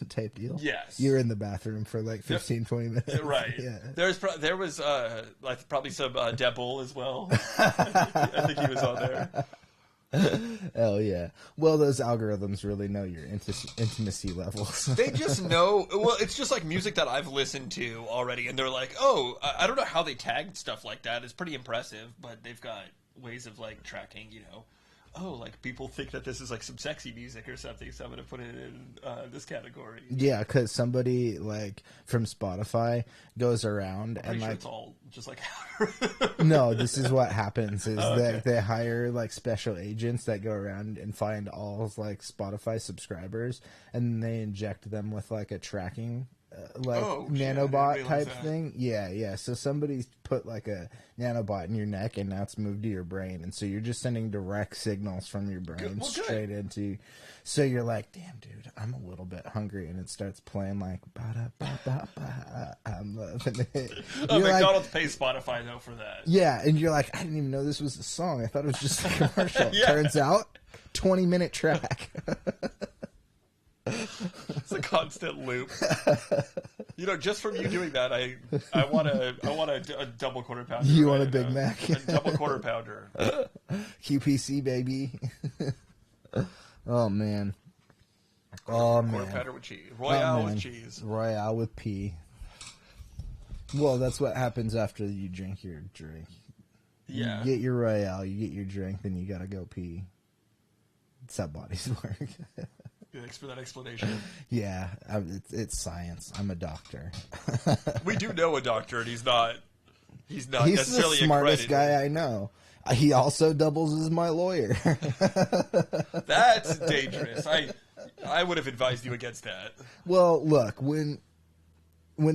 type deal? Yes. You were in the bathroom for 15, 20 minutes. Right. Yeah. There was probably some Debul as well. I think he was on there. Hell yeah. Well, those algorithms really know your intimacy levels. They just know. Well, it's just like music that I've listened to already, and they're like, oh, I don't know how they tagged stuff like that. It's pretty impressive, but they've got ways of tracking, people think that this is some sexy music or something, so I'm going to put it in this category. Yeah, because somebody from Spotify goes around and sure it's all just No, this is what happens is that they hire special agents that go around and find all Spotify subscribers, and they inject them with a tracking nanobot type thing. Yeah. So somebody's put a nanobot in your neck, and now it's moved to your brain, and so you're just sending direct signals from your brain straight into. So you're like, damn, dude, I'm a little bit hungry, and it starts playing I'm loving it. McDonald's pays Spotify though for that. Yeah, and you're like, I didn't even know this was a song. I thought it was just a commercial. Turns out, 20-minute track. It's a constant loop. You know, just from you doing that, I want a double quarter pounder. You want a Big Mac? A double quarter pounder. QPC, baby. Oh, man. Oh, Quarter man. pounder with cheese. Royale with cheese. Royale with P. Well, that's what happens after you drink your drink. Yeah. You get your Royale, you get your drink, then you gotta go pee. That's how bodies work. Thanks for that explanation. Yeah, it's science. I'm a doctor. We do know a doctor, and he's not He's necessarily the smartest accredited. guy I know. He also doubles as my lawyer. That's dangerous. I would have advised you against that. Well, look, when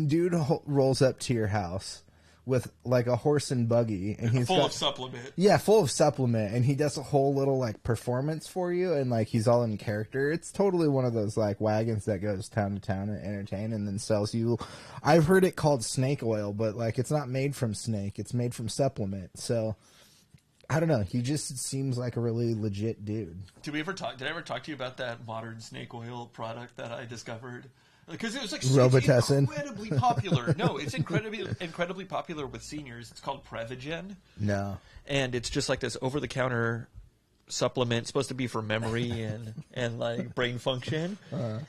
dude rolls up to your house with like a horse and buggy, and he's full of supplement. Yeah, full of supplement, and he does a whole little like performance for you, and like he's all in character. It's totally one of those like wagons that goes town to town and entertain, and then sells you. I've heard it called snake oil, but like it's not made from snake; it's made from supplement. So I don't know. He just seems like a really legit dude. Did I ever talk to you about that modern snake oil product that I discovered? Because it was like Robitussin. incredibly popular. No, it's incredibly popular with seniors. It's called Prevagen. No. And it's just like this over-the-counter supplement supposed to be for memory and like brain function.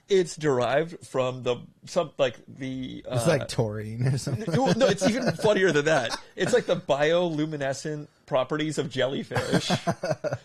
It's derived from it's like taurine or something. No, it's even funnier than that. It's like the bioluminescent properties of jellyfish.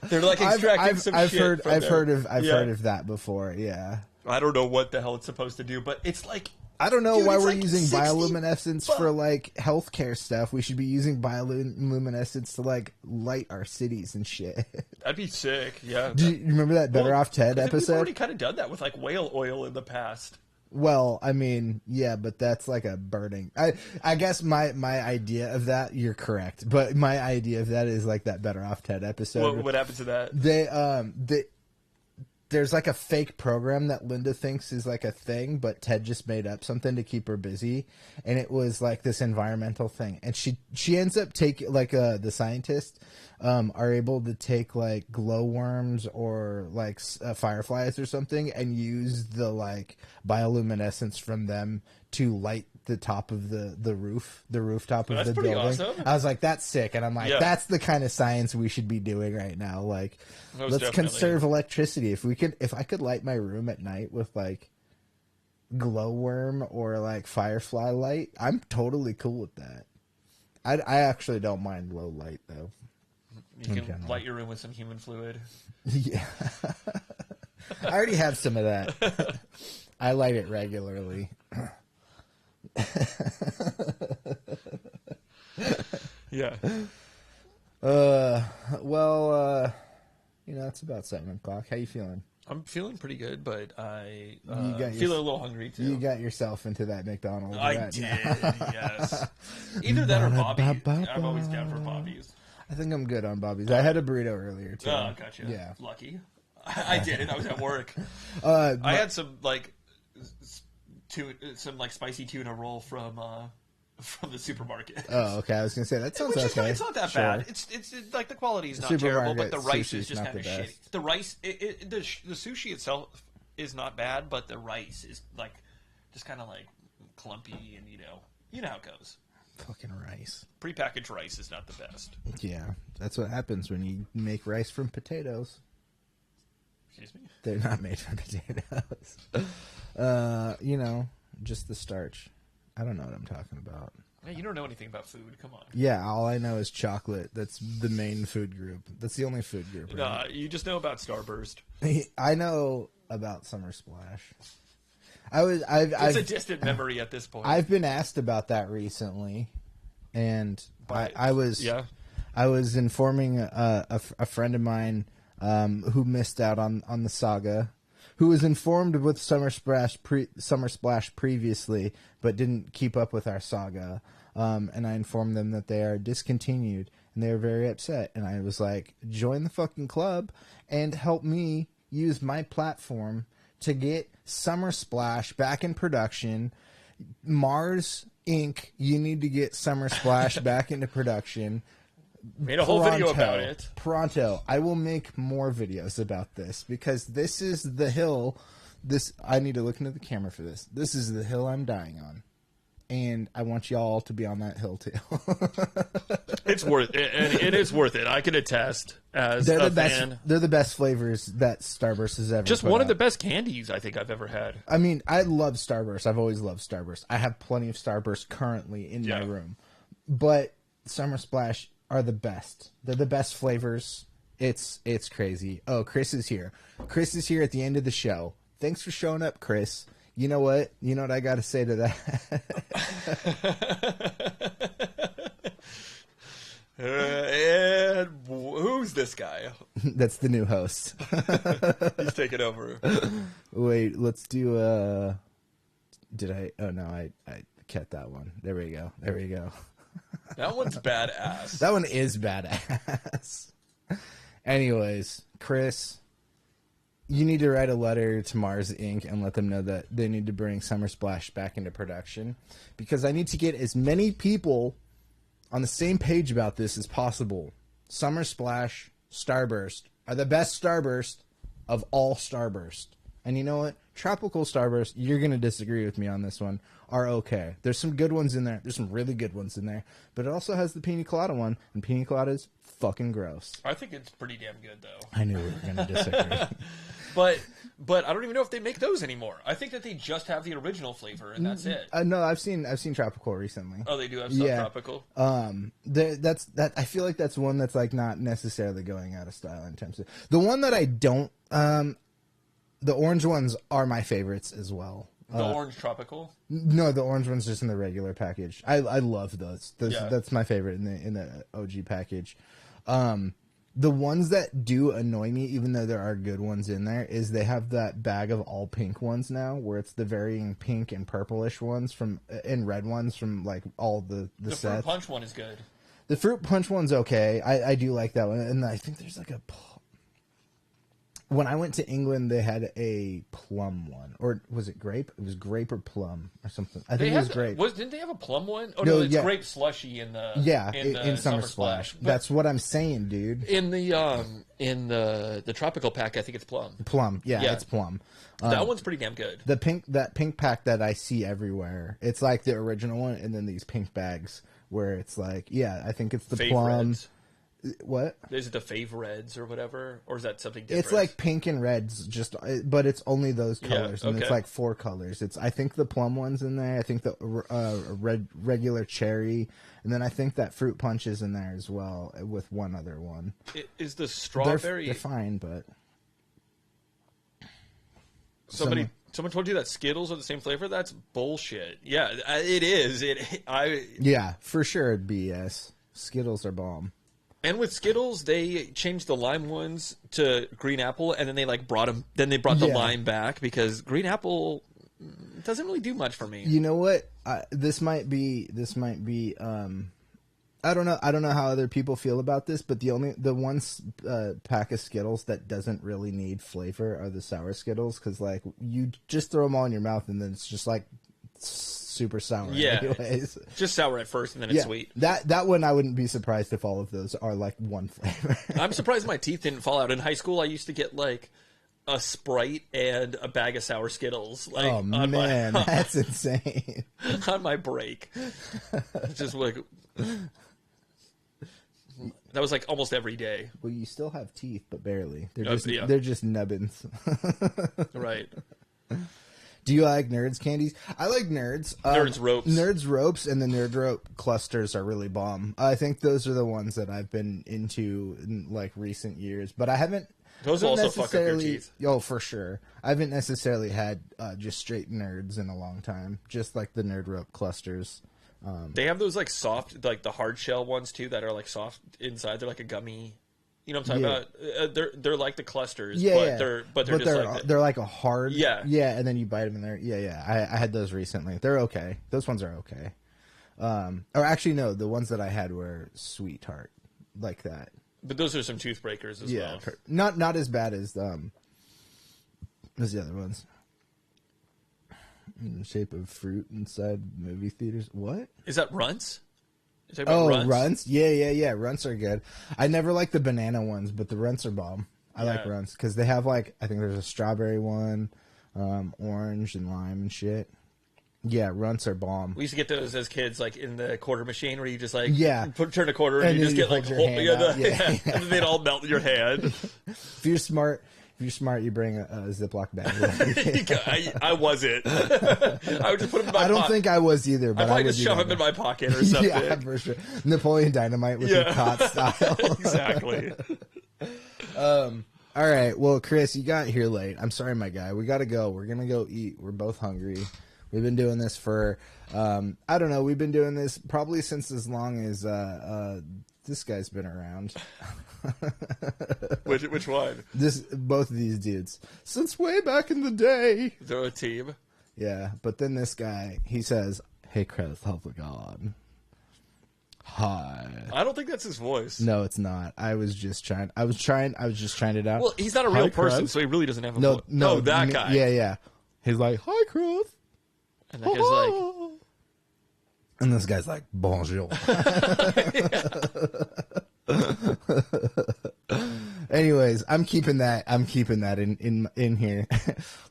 They're like extracting some shit. I've heard of that before. Yeah. I don't know what the hell it's supposed to do, but it's like I don't know why we're like using 60 bioluminescence for like healthcare stuff. We should be using bioluminescence to like light our cities and shit. That'd be sick. Yeah. Do you remember that Better Off Ted We've episode? already kind of done that with like whale oil in the past. Well, I mean, yeah, but that's like a burning. I guess my idea of that, you're correct, but my idea of that is like that Better Off Ted episode. What happened to that? There's like a fake program that Linda thinks is like a thing, but Ted just made up something to keep her busy, and it was like this environmental thing. And she ends up taking like the scientists are able to take like glowworms or like fireflies or something and use the like bioluminescence from them to light the top of the rooftop of the building. Awesome. I was like, that's sick, and I'm like, that's the kind of science we should be doing right now. Like, let's conserve electricity. If I could light my room at night with like glowworm or like firefly light, I'm totally cool with that. I actually don't mind low light though. You can light your room with some human fluid. Yeah, I already have some of that. I light it regularly. Yeah. Well, it's about 7:00. How you feeling? I'm feeling pretty good, but I feeling a little hungry too. You got yourself into that McDonald's. I right did, now. Yes. Either that or Bobby's. I'm always down for Bobby's. I think I'm good on Bobby's. I had a burrito earlier too. Oh, gotcha. Yeah. Lucky. I did it. I was at work. I had some spicy tuna roll from the supermarket. Oh, okay. I was gonna say that sounds okay. It's not that bad. It's like the quality is not terrible, but the rice is just kind of shitty. The rice, the sushi itself is not bad, but the rice is like just kind of like clumpy, and you know how it goes. Fucking rice. Prepackaged rice is not the best. Yeah, that's what happens when you make rice from potatoes. Excuse me? They're not made from potatoes. Just the starch. I don't know what I'm talking about. Man, you don't know anything about food. Come on. Yeah, all I know is chocolate. That's the main food group. That's the only food group. Nah, you just know about Starburst. I know about Summer Splash. It's a distant memory at this point. I've been asked about that recently, and I was informing a friend of mine who missed out on the saga, who was informed with Summer Splash previously, but didn't keep up with our saga. And I informed them that they are discontinued, and they were very upset. And I was like, join the fucking club and help me use my platform to get Summer Splash back in production. Mars Inc., you need to get Summer Splash back into production. Made a whole video about it. Pronto. I will make more videos about this, because this is the hill. I need to look into the camera for this. This is the hill I'm dying on. and I want y'all to be on that hill too. It's worth it, and it is worth it. I can attest as They're a the best. fan. They're the best flavors that Starburst has ever. Just put one of out. the best candies I think I've ever had. I mean, I love Starburst. I've always loved Starburst. I have plenty of Starburst currently in my room, but Summer Splash are the best. They're the best flavors. It's crazy. Oh, Chris is here. Chris is here at the end of the show. Thanks for showing up, Chris. You know what? You know what I got to say to that? And who's this guy? That's the new host. He's taking over. Wait, let's do Did I? Oh no, I kept that one. There we go. There we go. That one's badass. That one is badass. Anyways, Chris, you need to write a letter to Mars Inc. and let them know that they need to bring Summer Splash back into production, because I need to get as many people on the same page about this as possible. Summer Splash, Starburst are the best Starburst of all Starburst. And you know what? Tropical Starburst, you're going to disagree with me on this one, are okay. There's some good ones in there. There's some really good ones in there. But it also has the Pina Colada one, and Pina Colada's fucking gross. I think it's pretty damn good, though. I knew we were going to disagree. But I don't even know if they make those anymore. I think that they just have the original flavor, and that's it. No, I've seen Tropical recently. Oh, they do have subtropical? That's I feel like that's one that's like not necessarily going out of style in terms of the one that I don't. The orange ones are my favorites as well. The orange tropical? No, the orange one's just in the regular package. I love those. That's my favorite in the OG package. The ones that do annoy me, even though there are good ones in there, is they have that bag of all pink ones now, where it's the varying pink and purplish ones and red ones from like all the sets. The fruit punch one is good. The fruit punch one's okay. I do like that one, and I think there's like a. When I went to England, they had a plum one, or was it grape? It was grape or plum or something. I think it was grape. Didn't they have a plum one? Oh no, it's grape slushy in the in Summer Splash. That's what I'm saying, dude. In the tropical pack, I think it's plum. Plum, yeah. It's plum. That one's pretty damn good. That pink pack that I see everywhere. It's like the original one, and then these pink bags where it's like, I think it's the plum. Reds. What? Is it the Fave Reds or whatever? Or is that something different? It's like pink and reds, but it's only those colors, and it's like 4 colors. I think the plum one's in there. I think the regular cherry, and then I think that fruit punch is in there as well with one other one. Is the strawberry? They're fine, but Someone told you that Skittles are the same flavor? That's bullshit. Yeah, it is. Yeah, for sure it'd be yes. Skittles are bomb. And with Skittles, they changed the lime ones to green apple, and then they brought the lime back, because green apple doesn't really do much for me. You know what? This might be. I don't know how other people feel about this, but the one pack of Skittles that doesn't really need flavor are the sour Skittles, because like you just throw them all in your mouth and then it's just like super sour. Yeah, anyways. Just sour at first and then it's sweet. That one I wouldn't be surprised if all of those are like one flavor. I'm surprised my teeth didn't fall out. In high school, I used to get like a Sprite and a bag of sour Skittles. Like, oh man, that's insane. On my break, just like. That was like almost every day. Well, you still have teeth, but barely. They're just nubbins. Right. Do you like Nerds candies? I like Nerds. Nerds ropes. Nerds ropes and the Nerd rope clusters are really bomb. I think those are the ones that I've been into in like recent years, but I haven't. Those also fuck up your teeth. Oh, for sure. I haven't necessarily had just straight Nerds in a long time. Just like the Nerd rope clusters. They have those like soft, like the hard shell ones too that are like soft inside. They're like a gummy. You know what I'm talking about? They're like the clusters, but they're just like they're like a hard, and then you bite them in there. I had those recently. They're okay. Those ones are okay. Or actually, no, the ones that I had were Sweetheart, like that. But those are some tooth breakers as well. Not as bad as the other ones. In the shape of fruit inside movie theaters. What is that? Runts? Runts? Yeah. Runts are good. I never like the banana ones, but the Runts are bomb. I like Runts because they have like, I think there's a strawberry one, orange and lime and shit. Yeah, runts are bomb. We used to get those as kids, like in the quarter machine, where you just like turn a quarter and you just get like your hand out. and then they'd all melt in your hand. If you're smart, you bring a Ziploc bag with you. I wasn't. I would just put them in my pocket. I don't think I was either, but I'd probably I would just shove them in my pocket or something. Yeah, for sure. Napoleon Dynamite with your cot style. Exactly. All right. Well, Chris, you got here late. I'm sorry, my guy. We got to go. We're going to go eat. We're both hungry. We've been doing this for, I don't know. We've been doing this probably since as long as this guy's been around. Which one? Both of these dudes. Since way back in the day. They're a team. Yeah. But then this guy, he says, "Hey, Chris, how's it going?" Hi. I don't think that's his voice. No, it's not. I was just trying it out. Well, he's not a real person, Chris. so he really doesn't have a voice. No, that guy. Yeah. He's like, "Hi, Chris." And that guy's like... And this guy's like, "Bonjour." Anyways, I'm keeping that in here.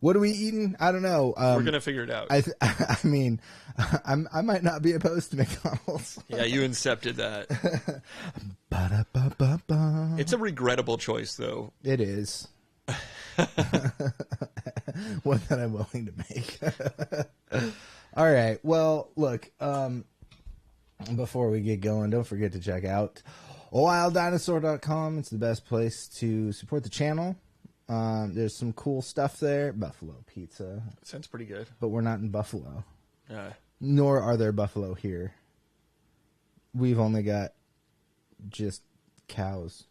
What are we eating? I don't know. We're gonna figure it out. I mean, I might not be opposed to McDonald's. Yeah, you incepted that. Ba-da-ba-ba-ba. It's a regrettable choice, though. It is. One that I'm willing to make. All right. Well, look, before we get going, don't forget to check out WildDinosaur.com. It's the best place to support the channel. There's some cool stuff there. Buffalo pizza. Sounds pretty good. But we're not in Buffalo. Nor are there buffalo here. We've only got just cows.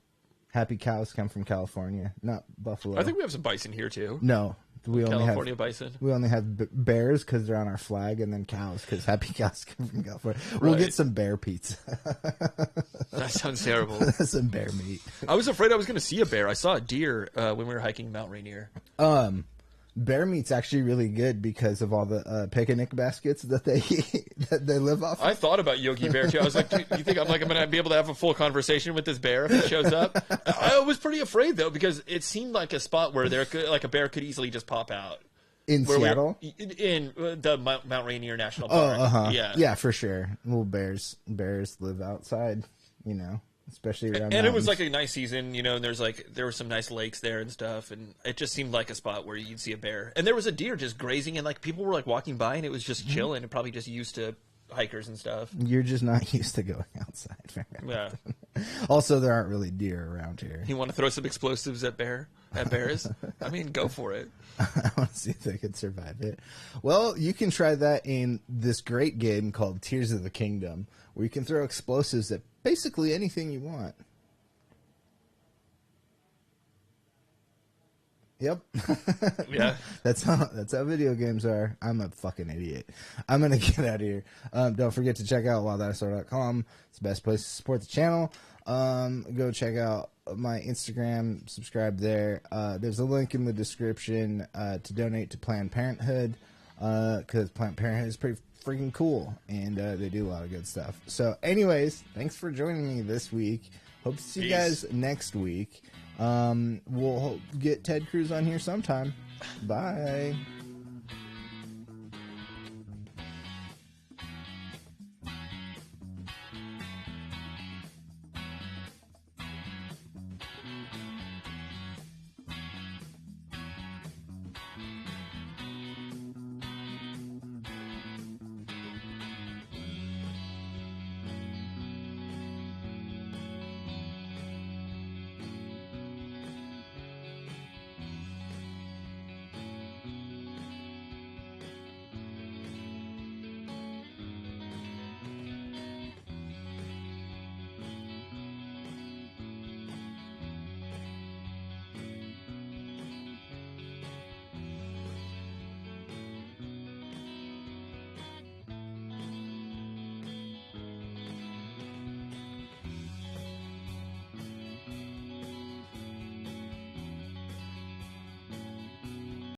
Happy cows come from California, not Buffalo. I think we have some bison here, too. No. California bison. We only have bears because they're on our flag, and then cows because happy cows come from California. We'll get some bear pizza. That sounds terrible. Some bear meat. I was afraid I was going to see a bear. I saw a deer when we were hiking Mount Rainier. Bear meat's actually really good because of all the picnic baskets that they live off. I thought about Yogi Bear too. I was like, "Do you think I'm going to be able to have a full conversation with this bear if he shows up?" I was pretty afraid though because it seemed like a spot where a bear could easily just pop out. In Seattle, in the Mount Rainier National Park. Yeah, for sure. Well, bears live outside, especially around. And it was like a nice season, and there were some nice lakes there and stuff, and it just seemed like a spot where you'd see a bear. And there was a deer just grazing, and like people were like walking by, and it was just chilling, and probably just used to hikers and stuff. You're just not used to going outside. Yeah. Also, there aren't really deer around here. You want to throw some explosives at bears? I mean, go for it. I want to see if they could survive it. Well, you can try that in this great game called Tears of the Kingdom, where you can throw explosives at basically anything you want. Yep. Yeah. That's how video games are. I'm a fucking idiot. I'm going to get out of here. Don't forget to check out WildDinosaur.com. It's the best place to support the channel. Go check out my Instagram. Subscribe there. There's a link in the description to donate to Planned Parenthood because Planned Parenthood is pretty freaking cool, and they do a lot of good stuff. So anyways, thanks for joining me this week. Hope to see you guys next week. We'll get Ted Cruz on here sometime. Bye.